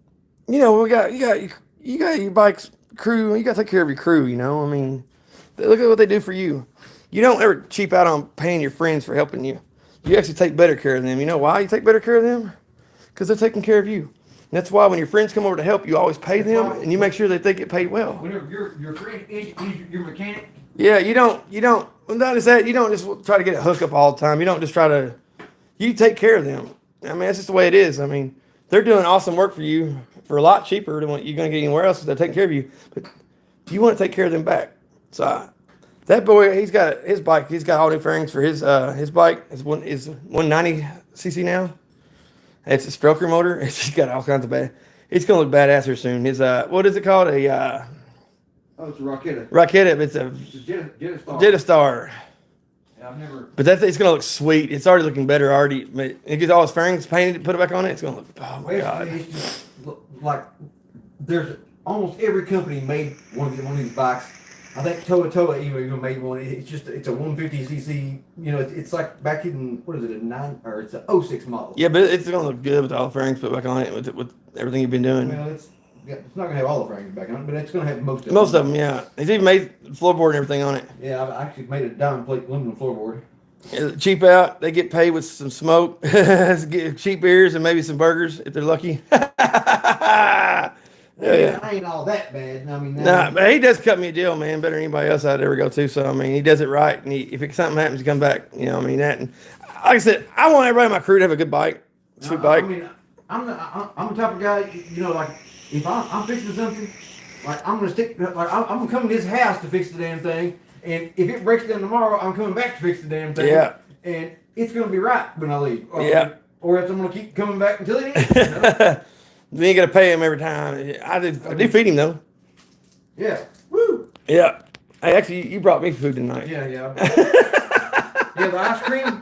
you got your bike's crew. You got to take care of your crew. I mean, look at what they do for you. You don't ever cheap out on paying your friends for helping you. You actually take better care of them. You know why you take better care of them? Because they're taking care of you. And that's why when your friends come over to help, you always pay them, and you make sure that they get paid well. Whenever your friend is your mechanic. Yeah, you don't. Not just that. You don't just try to get a hookup all the time. You don't just try to. You take care of them. I mean, that's just the way it is. I mean, they're doing awesome work for you for a lot cheaper than what you're going to get anywhere else because they're taking care of you. But you want to take care of them back. So that boy, he's got his bike. He's got all new fairings for his bike. His 190 cc now. It's a stroker motor. It's got all kinds of bad. It's going to look badass here soon. His what is it called? Oh, it's a Rocketta. Rocketta. It's a Jettastar. I've never. But it's gonna look sweet. It's already looking better already. It gets all its fairings painted, put it back on it. It's gonna look. Oh my god! It's just like there's almost every company made one of these bikes, I think Toa even made one. It's a 150cc. You know, it's like back in what is it, it's a '06 model. Yeah, but it's gonna look good with all the fairings put back on it with everything you've been doing. Well, it's not gonna have all the fairings back on it, but it's gonna have most of them. Most of them, yeah. He's even made floorboard and everything on it. Yeah, I've actually made a diamond plate aluminum floorboard. Cheap out. They get paid with some smoke, get cheap beers, and maybe some burgers if they're lucky. Yeah. I ain't all that bad. I mean, Nah, but he does cut me a deal, man, better than anybody else I'd ever go to. So I mean, he does it right, and if something happens, he come back. You know, I mean that. And like I said, I want everybody in my crew to have a good bike, sweet bike. I mean, I'm the type of guy, you know, like if I'm fixing something, like I'm gonna stick, like I'm gonna come to his house to fix the damn thing, and if it breaks down tomorrow, I'm coming back to fix the damn thing. Yeah. And it's gonna be right when I leave. Yeah. Or else I'm gonna keep coming back until it is. You know? You ain't gotta pay him every time. I do feed him though. Yeah. Woo. Yeah. Hey, actually, you brought me food tonight. Yeah. Yeah, the ice cream.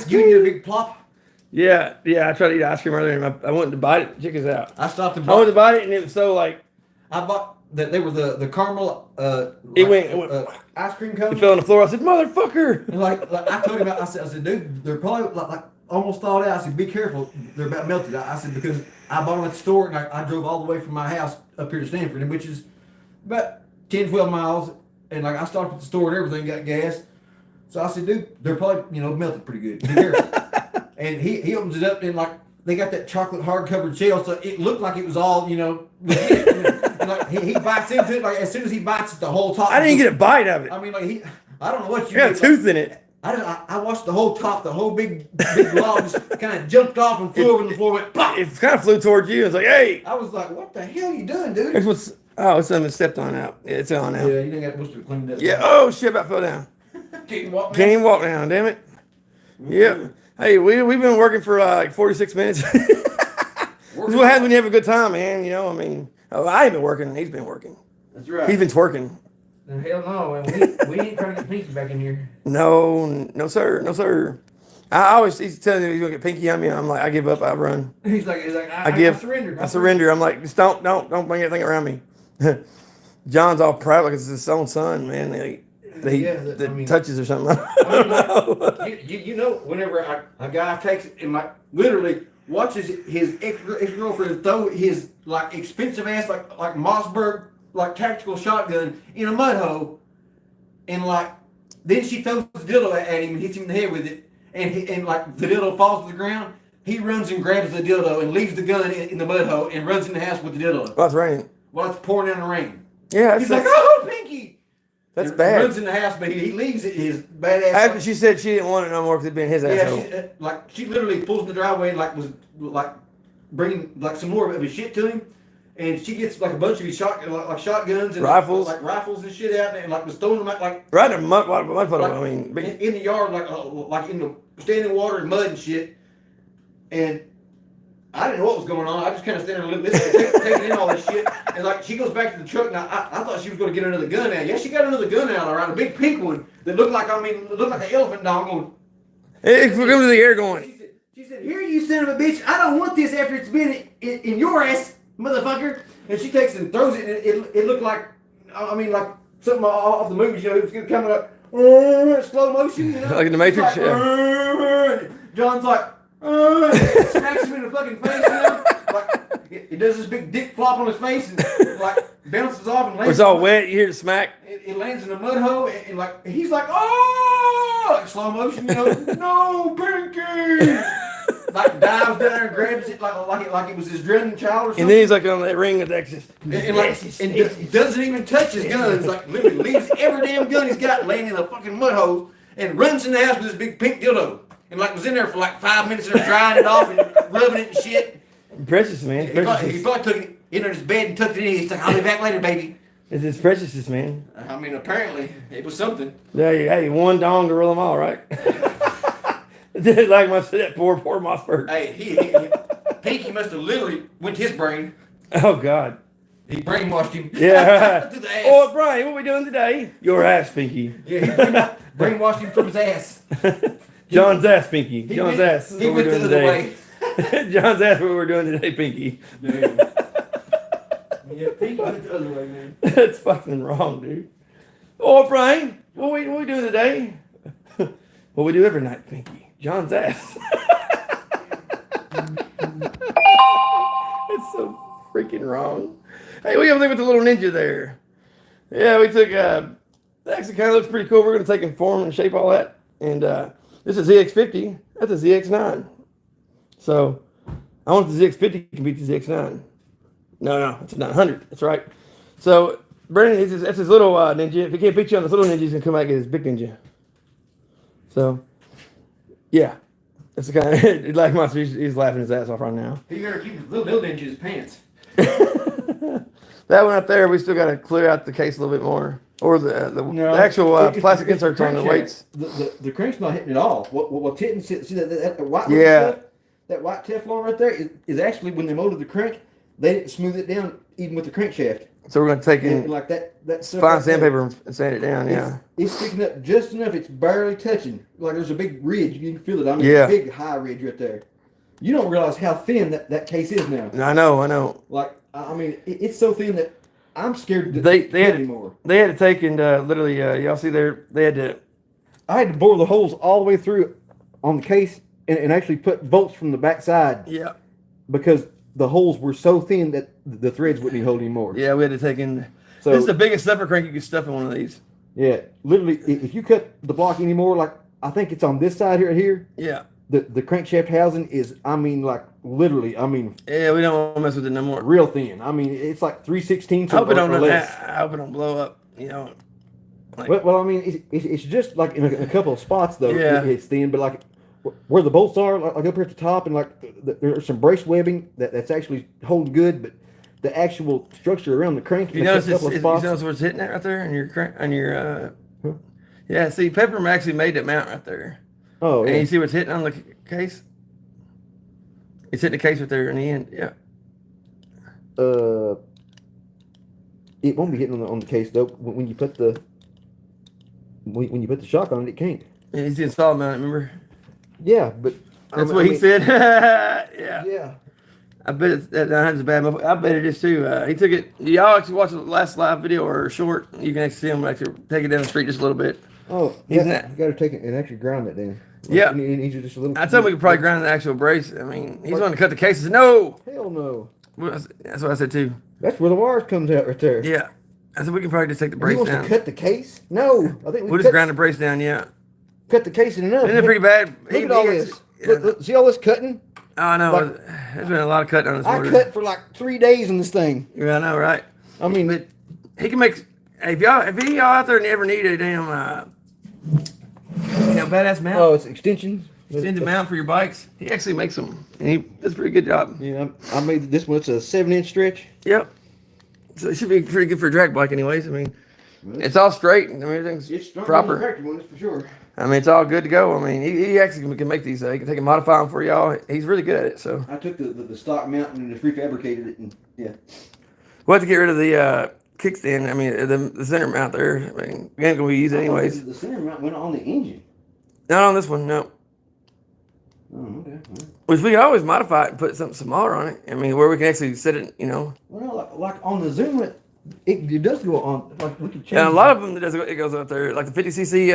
You need a big plop. Yeah. I tried to eat ice cream earlier, and I went to bite it. Check this out. I stopped and I went to bite it, and it was so like. I bought that they were the caramel. It went. Ice cream It cones. fell on the floor. I said, "Motherfucker!" And like I told him, I said, dude, they're probably like almost thawed out. I said, be careful, they're about melted. I said because I bought them at the store, and I drove all the way from my house up here to Stanford, which is about 10, 12 miles. And like I stopped at the store and everything, got gas. So I said, dude, they're probably melted pretty good. Be careful. And he opens it up, and like they got that chocolate hard covered shell, so it looked like it was all legit. And like he bites into it, like as soon as he bites it, the whole top. I didn't get a bite of it. I mean, like I don't know what you. You got a tooth in it. I watched the whole top, the whole big blob just kind of jumped off and flew over the floor. Went pop. It kind of flew towards you. It's like, hey. I was like, what the hell are you doing, dude? It's something stepped on out. Yeah, it's on now. Yeah, you didn't got most of it cleaned up. Yeah. Oh shit! About fell down. Can't walk. Can't even walk now. Damn it. Yep. Hey, we've been working for like 46 minutes. This is what happens when you have a good time, man. You know, I mean, I ain't been working. He's been working. That's right. He's been twerking. Hell no, man. We ain't trying to get Pinky back in here. No, sir. I always he's telling me he's gonna get Pinky on me. I'm like, I give up. I run. He's like, I surrender. I surrender. I'm like, just don't bring anything around me. John's all proud like it's his own son, man. That touches or something. You know, whenever a guy takes it and like literally watches his ex-girlfriend throw his like expensive ass like Mossberg like tactical shotgun in a mud hole, and like then she throws the dildo at him and hits him in the head with it, and like the dildo falls to the ground. He runs and grabs the dildo and leaves the gun in the mud hole and runs in the house with the dildo. Well, it's raining. While it's pouring down the rain. Yeah, he's like, oh, Pinky. That's and bad. Runs in the house, but he leaves it his badass. After she said she didn't want it no more because it'd been his asshole. Yeah, she literally pulls in the driveway and was bringing like some more of his shit to him. And she gets like a bunch of his shotguns and rifles, like rifles and shit out there, and like was throwing them out like right in the mud puddle. Like, I mean, in the yard, like in the standing water and mud and shit. And I didn't know what was going on. I just kind of standing there listening, taking in all this shit. And like she goes back to the truck, and I thought she was going to get another gun out. Yeah, she got another gun out, all right, a big pink one that looked like an elephant dog going. It comes to the air going. She said, "Here, you son of a bitch! I don't want this after it's been in your ass, motherfucker!" And she takes it and throws it, and it looked like, like something off the movies. You know, it was coming up slow motion. You know? Like in the Matrix. John's like, smacks him in the fucking face. You know, like it does this big dick flop on his face and like bounces off and lands. It's all wet. You hear the smack. It lands in a mud hole, and like he's like, oh, like slow motion. You know, no, Pinky. Like dives down there and grabs it like it was his dreading child or something. And then he's like on that ring of Texas. And doesn't even touch his guns. Like literally leaves every damn gun he's got laying in a fucking mud hole and runs in the house with his big pink dildo. And like was in there for like 5 minutes and drying it off and rubbing it and shit. Precious, man. He probably took it into his bed and tucked it in. He's like, I'll be back later, baby. It's precious, man. I mean, apparently it was something. Yeah, hey, one dong to rule them all, right? Like that poor Mossberg. Hey, Pinky must have literally went to his brain. Oh God. He brainwashed him. Yeah. To the ass. Oh, Brian, what are we doing today? Your ass, Pinky. Yeah, he brainwashed him from his ass. John's ass, Pinky. John's ass. He went the other way. John's ass. What we're doing today, Pinky. Dude. Yeah, pinky went the other way, man. That's fucking wrong, dude. Oh, Brian, what we doing today? What we do every night, Pinky. John's ass. It's so freaking wrong. Hey, what do you think with the little ninja there? Yeah, we took, actually kind of looks pretty cool. We're going to take and form and shape all that. And this is ZX50. That's a ZX9. So I want the ZX50 can beat the ZX9. No, it's a 900. That's right. So Brandon, that's his little ninja. If he can't beat you on this little ninja, he's going to come back and get his big ninja. So, yeah. That's the kind of, like Monster, he's laughing his ass off right now. You better keep his little ninja's pants. That one up there, we still got to clear out the case a little bit more. Or the actual plastic inserts on the weights. The crank's not hitting at all. What's hitting, see that white Yeah. stuff? That white Teflon right there is actually, when they molded the crank, they didn't smooth it down even with the crankshaft. So we're going to take And in like that stuff fine right there, sandpaper and sand it down, yeah. It's sticking up just enough. It's barely touching. Like there's a big ridge. You can feel it. I mean, Yeah. a big high ridge right there. You don't realize how thin that case is now. I know. Like, I mean, it's so thin that I'm scared to They get had anymore. They had to take and literally, y'all see there, they had to, I had to bore the holes all the way through on the case and actually put bolts from the back side yeah. because the holes were so thin that the threads wouldn't hold anymore. Yeah, we had to take in, So- this is the biggest stuffer crank you could stuff in one of these. Yeah, literally, if you cut the block anymore, like I think it's on this side here, Yeah. the crankshaft housing is, I mean, like literally, I mean, Yeah, we don't want to mess with it no more. real thin. I mean, it's like 3/16 I hope it don't or less. I hope it don't blow up, you know. Like, Well, I mean, it's just like in a couple of spots though. Yeah. It's thin, but like where the bolts are, like up here at the top, and like there's some brace webbing that's actually holding good, but the actual structure around the crank, you in a notice, couple of you spots. notice where it's hitting it right there on your yeah, see, Pepper actually made that mount right there. Oh, And yeah. you see what's hitting on the case? It's hitting the case right there in the end, yeah. It won't be hitting on the case though. When you put the shock on it, it can't. And he's the install mount, remember? Yeah, but That's what he said. Yeah. Yeah. I bet that 900's a bad motherfucker. I bet it is too. He took it. Y'all actually watch the last live video or short. You can actually see him actually take it down the street just a little bit. Oh, He's yeah. not- You got to take it and actually grind it down. Yeah. And he's just a little. I told him we could probably grind the actual brace. I mean, he's wanting to cut the cases. No. Hell no. That's what I said too. That's where the wires comes out right there. Yeah. I said we can probably just take the He brace wants down. to cut the case? No, I think We'll just grind the brace down. Yeah. cut the case in enough. Isn't it pretty bad? Look at all this. Look, see all this cutting? Oh, I know. Like- There's been a lot of cutting on this I motor. cut for like 3 days on this thing. Yeah, I know, right? I mean, But he can make. Hey, if any y'all out there ever need a damn, badass mount, oh, it's extensions. extended mount for your bikes, he actually makes them. And he does a pretty good job. Yeah, I made this one. It's a 7-inch stretch. Yep. So it should be pretty good for a drag bike, anyways. I mean, it's all straight. I mean, everything's proper. One, that's for sure. I mean, it's all good to go. I mean, he actually can make these. He can take and modify them for y'all. He's really good at it. So I took the stock mount and just refabricated it, and yeah. we'll have to get rid of the kickstand. I mean, the center mount there. I mean, we ain't gonna use it anyways. The center mount went on the engine. Not on this one, no. Oh, okay. All right. Which we can always modify it and put something smaller on it. I mean, where we can actually set it, you know. Well, like on the Zoom, it does go on. Like we can change. And a lot of them, it goes up there. Like the 50cc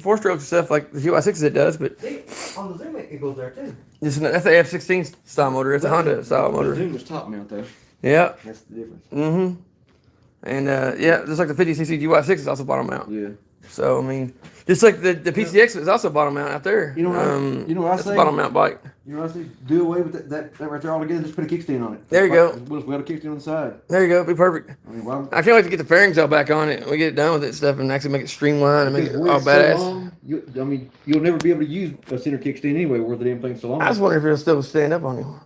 4-strokes and stuff, like the GY6s it does. But See, on the Zoom, it goes there too. that's the F16 style motor. It's a Honda style The motor. Zoom was top mount though. Yeah. That's the difference. Mm-hmm. And yeah, just like the 50cc GY6 is also bottom mount. Yeah. So I mean, just like the PCX is also bottom mount out there. You know what I that's say? a bottom mount bike. You know what I say? Do away with that right there altogether. Just put a kickstand on it. There you go. What if we got a kickstand on the side? There you go. Be perfect. I mean, why? I can't wait to get the fairings all back on it. We get it done with it and stuff and actually make it streamlined and make it all badass. You'll never be able to use a center kickstand anyway where the damn thing's so long. I just wonder if it'll still stand up on him.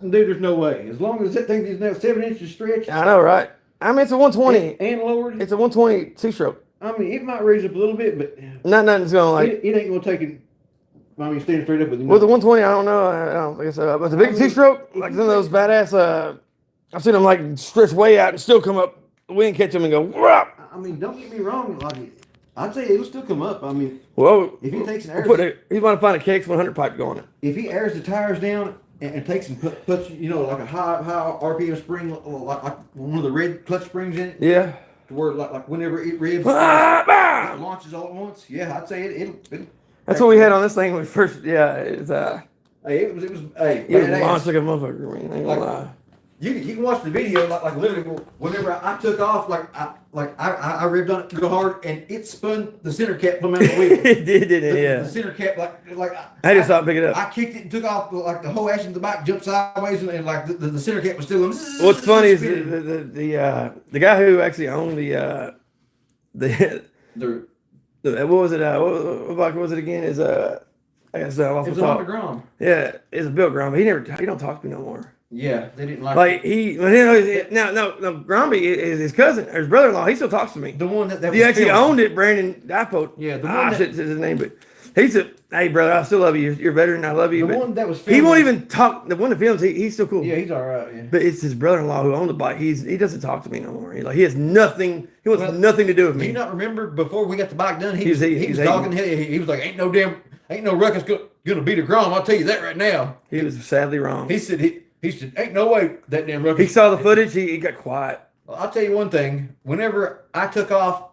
Dude, there's no way. As long as that thing is now 7 inches stretched I know, right? I mean, it's a 120. and lowered, It's a 120 two-stroke. I mean, it might raise up a little bit, but Nothing's going to like. it ain't gonna take it. I mean, stand straight up with it. With the 120, I don't know. I don't think so. But the big two-stroke, like some of those badass, I've seen them like stretch way out and still come up. The wind catch them and go, whoop. I mean, don't get me wrong. Like, I'd say it'll still come up. I mean, Whoa. if he takes an He's going to find a KX100 pipe to go on it. if he airs the tires down, and takes and puts like a high RPM spring, like one of the red clutch springs in it. Yeah. To where like whenever it revs, it launches all at once. Yeah, I'd say it'll That's what we had on this thing when we first. Yeah, it's Hey, it was hey, it badass. launched like a motherfucker. I mean, I ain't gonna lie. You can watch the video like literally whenever I took off I revved on it real hard and it spun the center cap from out the wheel. It did, didn't it? Yeah. The center cap like I had to stop picking it up. I kicked it and took off like the whole action of the bike jumped sideways and like the center cap was still going. What's funny is the guy who actually owned the what was it? What bike was it again? Is I guess I lost it was my on thought. the ground. Yeah, it's a Bill Grom, but he don't talk to me no more. Yeah, they didn't like Like no, Gromby is his cousin or his brother-in-law. He still talks to me. the one that He was actually filmed. owned it, Brandon Dipo. Yeah, the one that- shit is his name, but he said, "Hey, brother, I still love you. You're a veteran. I love you." The but one that was he filmed. won't even talk. The one that films, he's still cool. Yeah, he's all right. Yeah. But it's his brother-in-law who owned the bike. He doesn't talk to me no more. He has nothing. He wants nothing to do with Do me. you not remember before we got the bike done? He was hating. dogging. He was like, "Ain't no Ruckus gonna beat a Grom. I'll tell you that right now." He was sadly wrong. He said, "Ain't no way that damn Ruckus." He saw the footage. He got quiet. I'll tell you one thing. Whenever I took off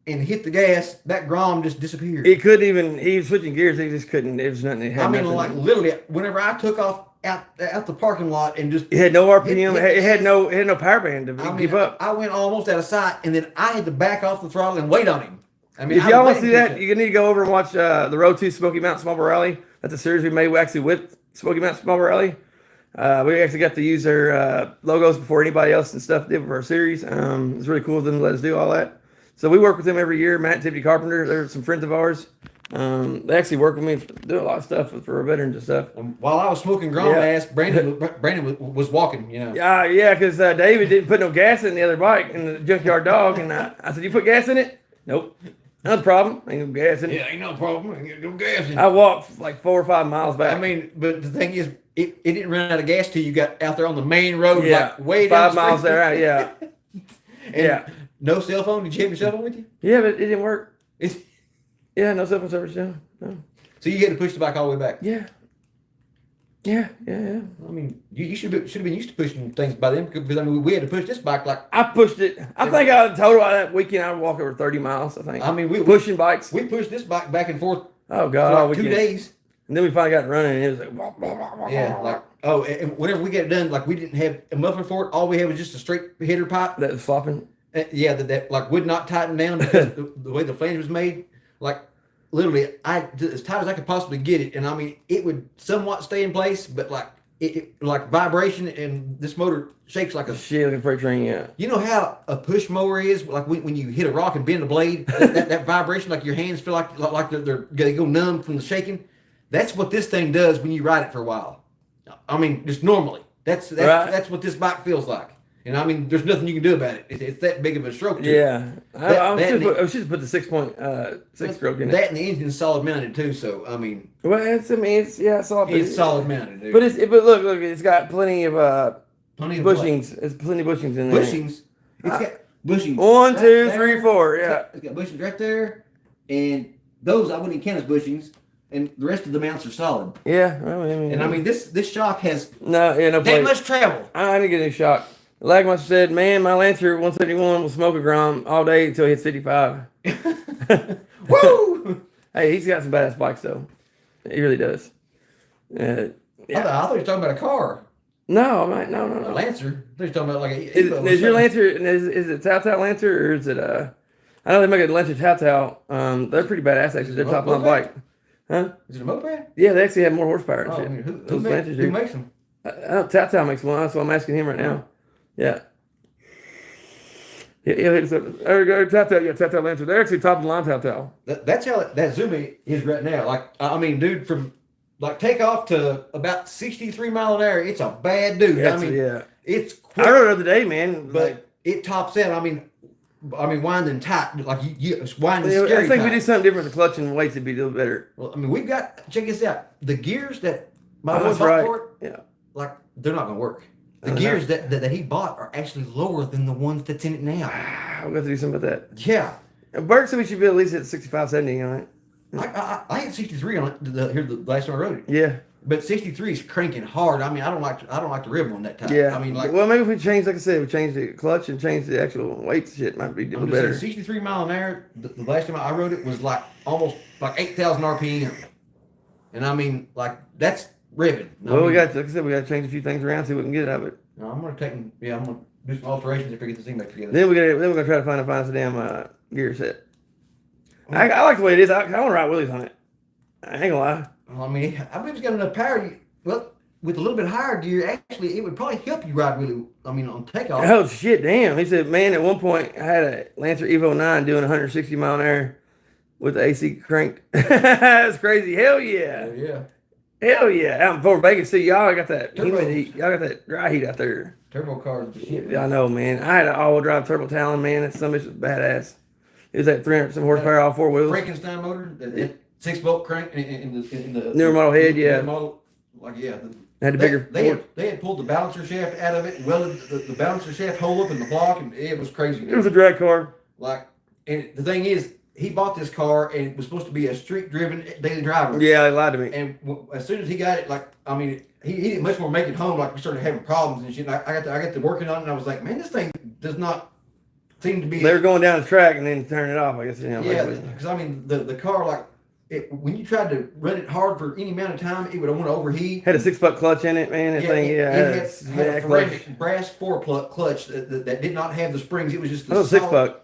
and hit the gas, that Grom just disappeared. He couldn't even. He was switching gears. He just couldn't. There was nothing. He had I mean, nothing. like literally, whenever I took off out the parking lot and just It had no RPM. It had no power band to keep up. I went almost out of sight, and then I had to back off the throttle and wait on him. I mean, If I y'all was want to see waiting that, for you need to go over and watch the Road to Smoky Mountain Small Rally. That's a series we made actually with Smoky Mountain Small Rally. We actually got to use their logos before anybody else and stuff did for our series. It's really cool of them to let us do all that. So we work with them every year. Matt and Tiffany Carpenter, they're some friends of ours. They actually work with me, do a lot of stuff for veterans and stuff. While I was smoking Grom Yeah. ass, Brandon was walking. Yeah, because David didn't put no gas in the other bike in the junkyard dog, and I said, "You put gas in it?" Nope. Not a problem. Ain't no gas in it. Yeah, ain't no problem. Ain't no gas in it. I walked like 4 or 5 miles back. I mean, but the thing is, it didn't run out of gas till you got out there on the main road, yeah, like way down 5 miles the street. there. Yeah, And yeah, no cell phone. Did you have your cell phone with you? yeah, but it didn't work. It's, Yeah, no cell phone service. Yeah, no. so you had to push the bike all the way back. Yeah. I mean, you should have been used to pushing things by then because I mean we had to push this bike like. I pushed it. I think I total that weekend I walked over 30 miles. I think. I mean, we pushing bikes. We pushed this bike back and forth Oh for God, all like 2 weekend. days. And then we finally got running, and it was like, wah, wah, wah, wah, Yeah, wah. like and whenever we got it done, like we didn't have a muffler for it. All we had was just a straight header pipe. That was flopping. Yeah, that like would not tighten down because the way the flange was made. Like literally, as tight as I could possibly get it, and I mean it would somewhat stay in place, but like it like vibration, and this motor shakes like a. Shit, looking for a train. Yeah. You know how a push mower is, like when you hit a rock and bend the blade, that vibration, like your hands feel like they go numb from the shaking. That's what this thing does when you ride it for a while. I mean, just normally. That's Right. what this bike feels like. And I mean, there's nothing you can do about it. It's that big of a stroke. To it. Yeah. I should put the 6.6 stroke in it. That and the engine's solid mounted too. So I mean, Well, it's all. it's solid mounted. Dude. But look, it's got plenty of Plenty of bushings. It's plenty of bushings in there. bushings. It's got bushings. 1, 2, right 3, there. 4. Yeah. It's got bushings right there, and those I wouldn't even count as bushings. And the rest of the mounts are solid. Yeah. Well, And I mean, this shock has no that play. much travel. I didn't get any shock. Lagmaster said, "Man, my Lancer 171 will smoke a Grom all day until he hits 55." Woo! Hey, he's got some badass bikes though. He really does. I thought you were talking about a car. No, A no. Lancer. They're talking about like a. Is your Lancer? Is it Tao Lancer or is it I know they make a Lancer Tao. They're pretty badass actually. They're top line bike. Huh? Is it a moped? Yeah, they actually have more horsepower and Oh, shit. I mean, Those Lancers do. who makes them? Tao makes one. That's what I'm asking him right now. Yeah. Yeah, there we go. Tao. Yeah, Tao Lancer. They're actually top of the line Tao. That's how that Zumi is right now. Like I mean, dude, from like takeoff to about 63 mile an hour, it's a bad dude. Yeah, I mean, yeah. it's quick, I rode it the other day, man. but it tops out. I mean, winding tight, like it's winding I scary. think we tight. do something different with the clutch and weights to be a little better. Well, I mean, we've got check this out. The gears that my Oh, boy that's bought right. for it, Yeah. like they're not gonna work. The Oh, no. gears that he bought are actually lower than the ones that's in it now. I'll have to do something about that. Yeah, Bert said we should be at least at 65, 70 on it. I hit 63 on it. The last time I rode it. Yeah. But 63 is cranking hard. I mean, I don't like the river on that tire. Yeah. I mean, like, well, maybe if we change, like I said, we change the clutch and change the actual weight shit, might be a little I'm just better. saying, 63 mile an hour. The last time I rode it was like almost like 8,000 RPM, and I mean, like that's revving. Well, we got, like I said, we got to change a few things around, see what we can get out of it. No, I'm gonna do some alterations if we get this thing back together. Then we're gonna try to find us a damn gear set. I like the way it is. I want to ride wheelies on it. I ain't gonna lie. Well, I mean, I believe it's got enough power. Well, with a little bit higher gear, actually, it would probably help you ride really. I mean, on takeoff. Oh shit, damn! He said, man, at one point I had a Lancer Evo 9 doing 160 mile an hour with the AC cranked. That's crazy. Hell yeah. Yeah. Hell yeah. Out in Fort Vegas, see y'all got that Turbo. humid heat. Y'all got that dry heat out there. Turbo cars and shit. Yeah, I know, man. I had an all-wheel drive turbo Talon, man. That some bitch was badass. It was at 300 some horsepower, all four wheels. Frankenstein motor, that 6-bolt crank in the Newer model head, yeah. newer model, like yeah. Had the bigger. They had pulled the balancer shaft out of it, and welded the balancer shaft hole up in the block, and it was crazy. It was a drag car. Like, and the thing is, he bought this car, and it was supposed to be a street-driven daily driver. Yeah, he lied to me. And as soon as he got it, like, I mean, he didn't much more make it home. Like, we started having problems and shit. And I got to working on it, and I was like, man, this thing does not seem to be. They were going down the track and then turning it off. I guess. You know, Yeah, because I mean, the car, like, when you tried to run it hard for any amount of time, it would want to overheat. Had a 6-buck clutch in it, man. That thing, it had a ceramic brass 4-plug clutch that did not have the springs. It was just the 6-buck.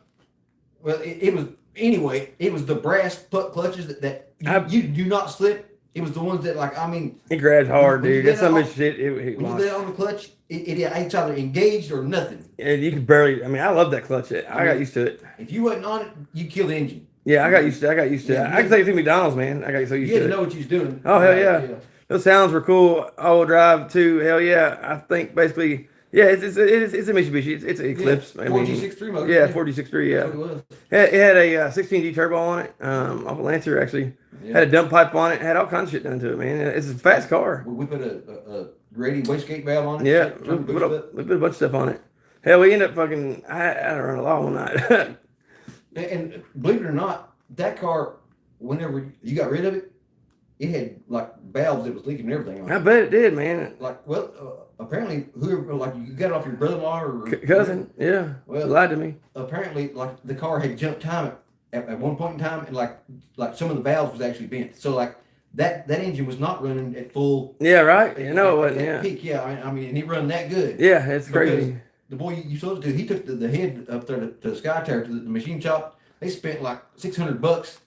Well, it was anyway. It was the brass clutches that you do not slip. It was the ones that, like, I mean, it grabs hard, dude. That's some of shit. When you did it on the clutch, it's either engaged or nothing. Yeah, you could barely. I mean, I love that clutch. I got used to it. If you wasn't on it, you kill the engine. Yeah, I got used to it. Yeah, I can take it to McDonald's, man. I got so used You to had it. to know what you was doing. Oh, hell yeah. Those sounds were cool. All-wheel drive, too. Hell yeah. I think basically, yeah, it's a Mitsubishi. It's an Eclipse. Yeah, 4G63 motor. Yeah, 4G63, yeah. That's what it was. It had a 16G turbo on it, off a Lancer, actually. Yeah. Had a dump pipe on it. Had all kinds of shit done to it, man. It's a fast car. We put a Grady wastegate valve on it. Yeah, we put a bunch of stuff on it. Hell, we ended up fucking, I had to run a law one night. And believe it or not, that car, whenever you got rid of it, it had like valves that was leaking and everything on it. I bet it did, man. Like, well, apparently, whoever, like, you got it off your brother-in-law or Cousin, yeah. Well, lied to me. Apparently, like, the car had jumped time at one point in time, and like some of the valves was actually bent. So like that engine was not running at full. Yeah, right. You know it wasn't. Yeah. Peak. Yeah, I mean, and he run that good. Yeah, it's crazy. The boy you sold it to, he took the head up there to the Sky Tower to the machine shop. They spent like $600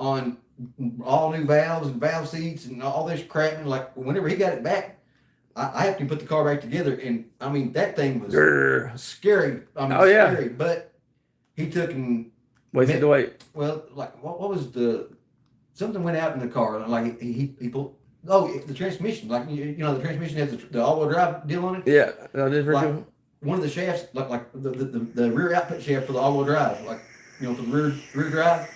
on all new valves and valve seats and all this crap. And like whenever he got it back, I helped him put the car back together. And I mean that thing was scary. I mean, scary. But he took and wasted the weight. Well, like what was something went out in the car. Like he pulled. Oh, the transmission. Like you know, the transmission has the all-wheel drive deal on it. Yeah, like, one of the shafts, like the rear output shaft for the all-wheel drive, like you know, for the rear drive,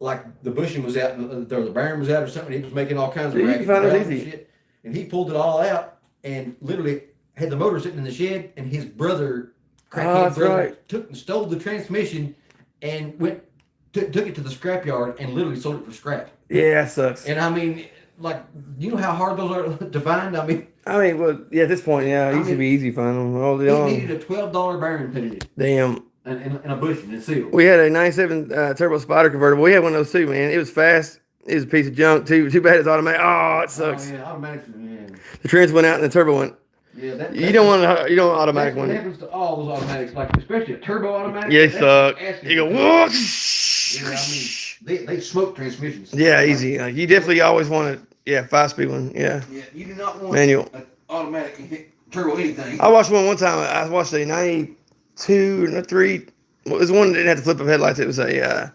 like the bushing was out, the bearing was out or something. He was making all kinds of shit, and he pulled it all out and literally had the motor sitting in the shed, and his brother, took and stole the transmission and took it to the scrapyard and literally sold it for scrap. Yeah, that sucks. And I mean, like, you know how hard those are to find? I mean, well, yeah, at this point, yeah, it used to be easy finding them all day long. He needed a $12 bearing put in it. Damn. And a bushing and sealed. We had a 97 Turbo Spider convertible. We had one of those too, man. It was fast. It was a piece of junk too. Too bad it's automatic. Oh, it sucks. Oh, yeah, automatic, man. The trans went out and the turbo went. Yeah, you don't want automatic one. That happens to all those automatics, like especially a turbo automatic. Yeah, they suck. You go whoosh. Yeah, I mean, they smoke transmissions. Yeah, easy. Like you definitely always want a 5-speed one. Yeah. Yeah, you do not want manual. An automatic turbo anything. I watched one time. I watched a 92 or 3. Well, it was one that didn't have to flip up headlights. It was a,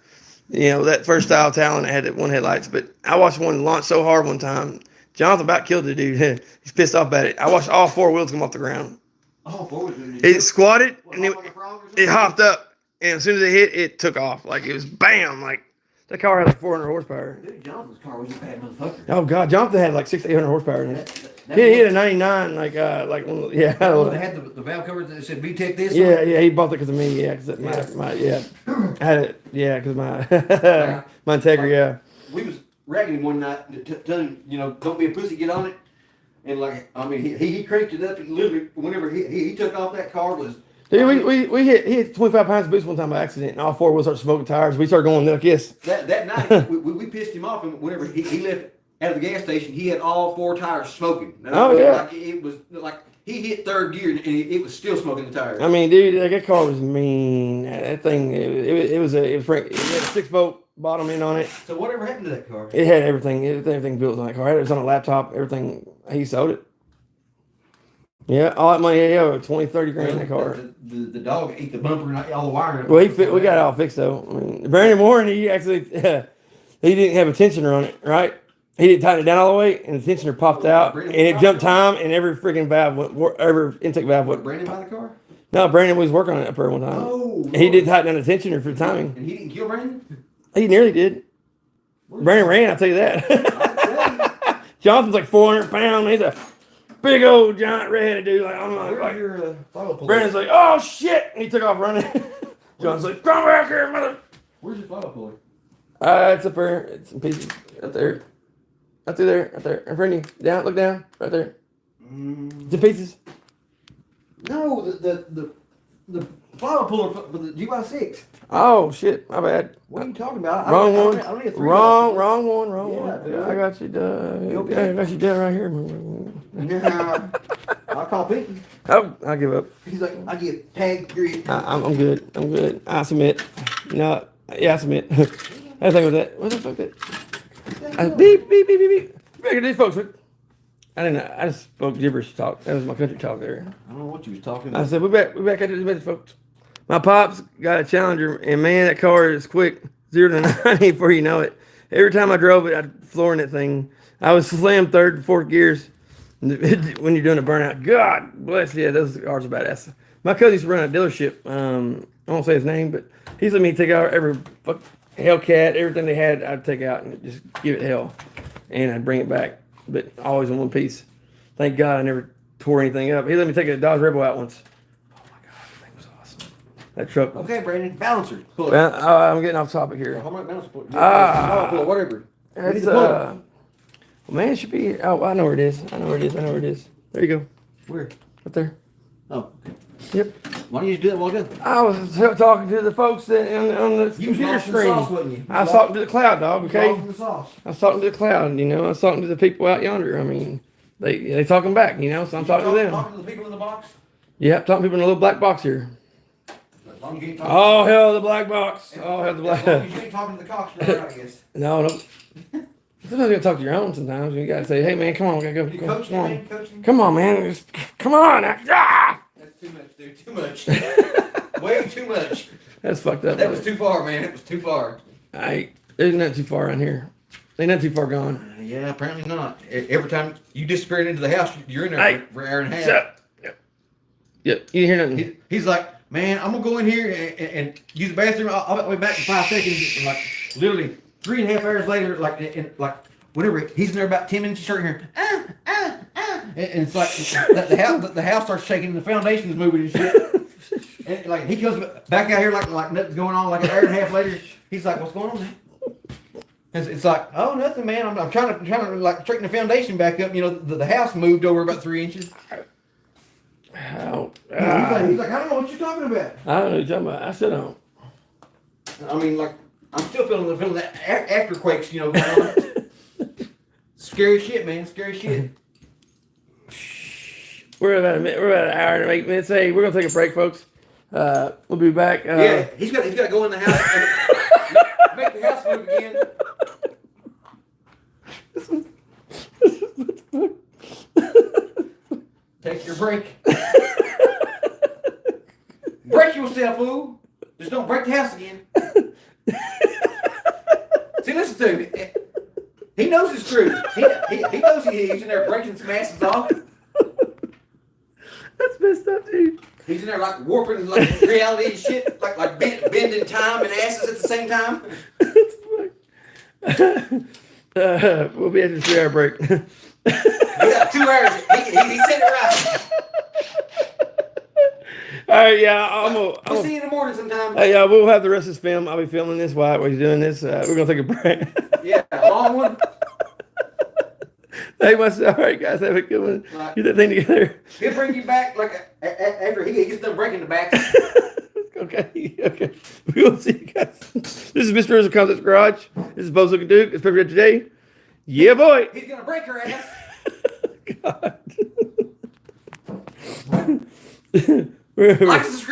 that first style Talon that had one headlights. But I watched one launch so hard one time. Jonathan about killed the dude. He's pissed off about it. I watched all 4 wheels come off the ground. All 4 wheels? It squatted and it hopped up. And as soon as it hit, it took off. Like it was bam. Like that car had like 400 horsepower. Dude, Jonathan's car was a bad motherfucker. Oh God, Jonathan had like 600-800 horsepower in it. He had a 99, like one, yeah. They had the valve covers that said VTEC this. Yeah, he bought it because of me. Yeah, because my I had it. Yeah, because my my Integra. Yeah. ragging him one night, telling him, you know, don't be a pussy, get on it. And like, I mean, he cranked it up and literally, whenever he took off, that car was. Dude, he hit 25 pounds of boost one time by accident, and all four of us started smoking tires. We started going, look, yes. That night, we pissed him off, and whenever he left out of the gas station, he had all four tires smoking. Oh, yeah. Like, it was like, he hit third gear, and it was still smoking the tires. I mean, dude, like, that car was mean. That thing, it had a 6-bolt bottom end on it. So whatever happened to that car? It had everything. Everything built on that car. It was on a laptop. Everything. He sold it. Yeah, all that money. Yeah, 20, 30 grand in that car. The dog ate the bumper and all the wiring. Well, we got it all fixed though. I mean, Brandon Warren, he actually he didn't have a tensioner on it, right? He didn't tighten it down all the way, and the tensioner popped out, and it jumped time, and every freaking valve went, every intake valve went. Brandon buy the car? No, Brandon was working on it up there one time. Oh, and he did tighten down the tensioner for the timing. And he didn't kill Brandon? He nearly did. Brandon ran, I'll tell you that. Johnson's like 400 pounds. He's a big old giant redheaded dude. Like, I'm like, your follow police? Brandon's like, oh shit, and he took off running. Johnson's like, come back here, mother. Where's your follow police? It's up there. It's in pieces. Up there. Up through there. Up there. In front of you. Down. Look down. Right there. It's in pieces. No, the follow puller for the GY6. Oh shit, my bad. What are you talking about? Wrong one. I need a Wrong one. Yeah, I got you. okay? Yeah, I got you dead right here. Yeah, I'll call Pinky. Oh, I'll give up. He's like, I get tagged. I'm good. I submit. No, yeah, I submit. I think with that. What the fuck that? Beep. Back these folks. I didn't know. I just spoke gibberish talk. That was my country talk there. I don't know what you was talking about. I said, we back at this message, folks. My pops got a Challenger, and man, that car is quick, 0 to 90 before you know it. Every time I drove it, I'd flooring that thing. I was slammed third and fourth gears when you're doing a burnout. God bless you. Yeah, those cars are badass. My cousin used to run a dealership. I won't say his name, but he's let me take out every Hellcat, everything they had, I'd take out and just give it hell, and I'd bring it back, but always in one piece. Thank God I never tore anything up. He let me take a Dodge Rebel out once. Oh my God, that thing was awesome. That truck. Okay, Brandon, balancer. Pull it. Well, I'm getting off topic here. How much balancer? Pull it, whatever. It's man, it should be. Oh, I know where it is. I know where it is. There you go. Where? Right there. Oh. Yep. Why don't you just do that while ago? I was talking to the folks on the You was computer lost in the screen. sauce, wasn't you? I was talking to the cloud, dog. Okay. Lost in the sauce. I was talking to the cloud. You know, I was talking to the people out yonder. I mean, they talking back. You know, so I'm talking to them. Talking to the people in the box. Yep, talking to people in a little black box here. As long as you ain't talking. Oh hell, the black box. Oh hell, the black. As long as you ain't talking to the cops, you're all right, I guess. No. Sometimes you gotta talk to your own. Sometimes you gotta say, "Hey man, come on, we gotta go. You Come coaching, on, man? Coaching? come on, man. Just, come on." Ah! That's too much, dude. Too much. Way too much. That's fucked up. That was too far, man. It was too far. There's nothing too far around here. Ain't nothing too far gone. Yeah, apparently not. Every time you disappeared into the house, you're in there for an hour and a half. Shut up. Yep. You didn't hear nothing. He's like, man, I'm gonna go in here and use the bathroom. I'll be back in 5 seconds. And like literally 3.5 hours later, like whenever he's in there about 10 minutes, you start hearing and it's like the house starts shaking and the foundation's moving and shit. And like he comes back out here like nothing's going on. Like an hour and a half later, he's like, what's going on, man? It's like, oh, nothing, man. I'm trying to like straighten the foundation back up. You know, the house moved over about 3 inches. Oh, He's like, I don't know what you're talking about. I don't know what you're talking about. I still don't. I mean, like, I'm still feeling that afterquakes, you know, going on. Scary shit, man. Scary shit. We're about an hour and 8 minutes. Hey, we're gonna take a break, folks. We'll be back. Yeah, he's got to go in the house and make the house move again. Take your break. Break yourself, fool. Just don't break the house again. See, listen to me. He knows his screws. He knows he's in there breaking some asses off. That's messed up, dude. He's in there like warping like reality and shit, like bending time and asses at the same time. We'll be at the 3 hour break. He got 2 hours. He said it right. All right, yeah, We'll see you in the morning sometime. Hey, we'll have the rest of this film. I'll be filming this while he's doing this. We're gonna take a break. Yeah, long one. Hey, all right, guys, have a good one. Right. Get that thing together. He'll bring you back like after he gets done breaking the back. Okay. We'll see you guys. This is Mr. Rizzo Concepts Garage. This is Bo's Looking Duke. It's February today. Yeah, boy. He's gonna break her ass. God. Like and subscribe.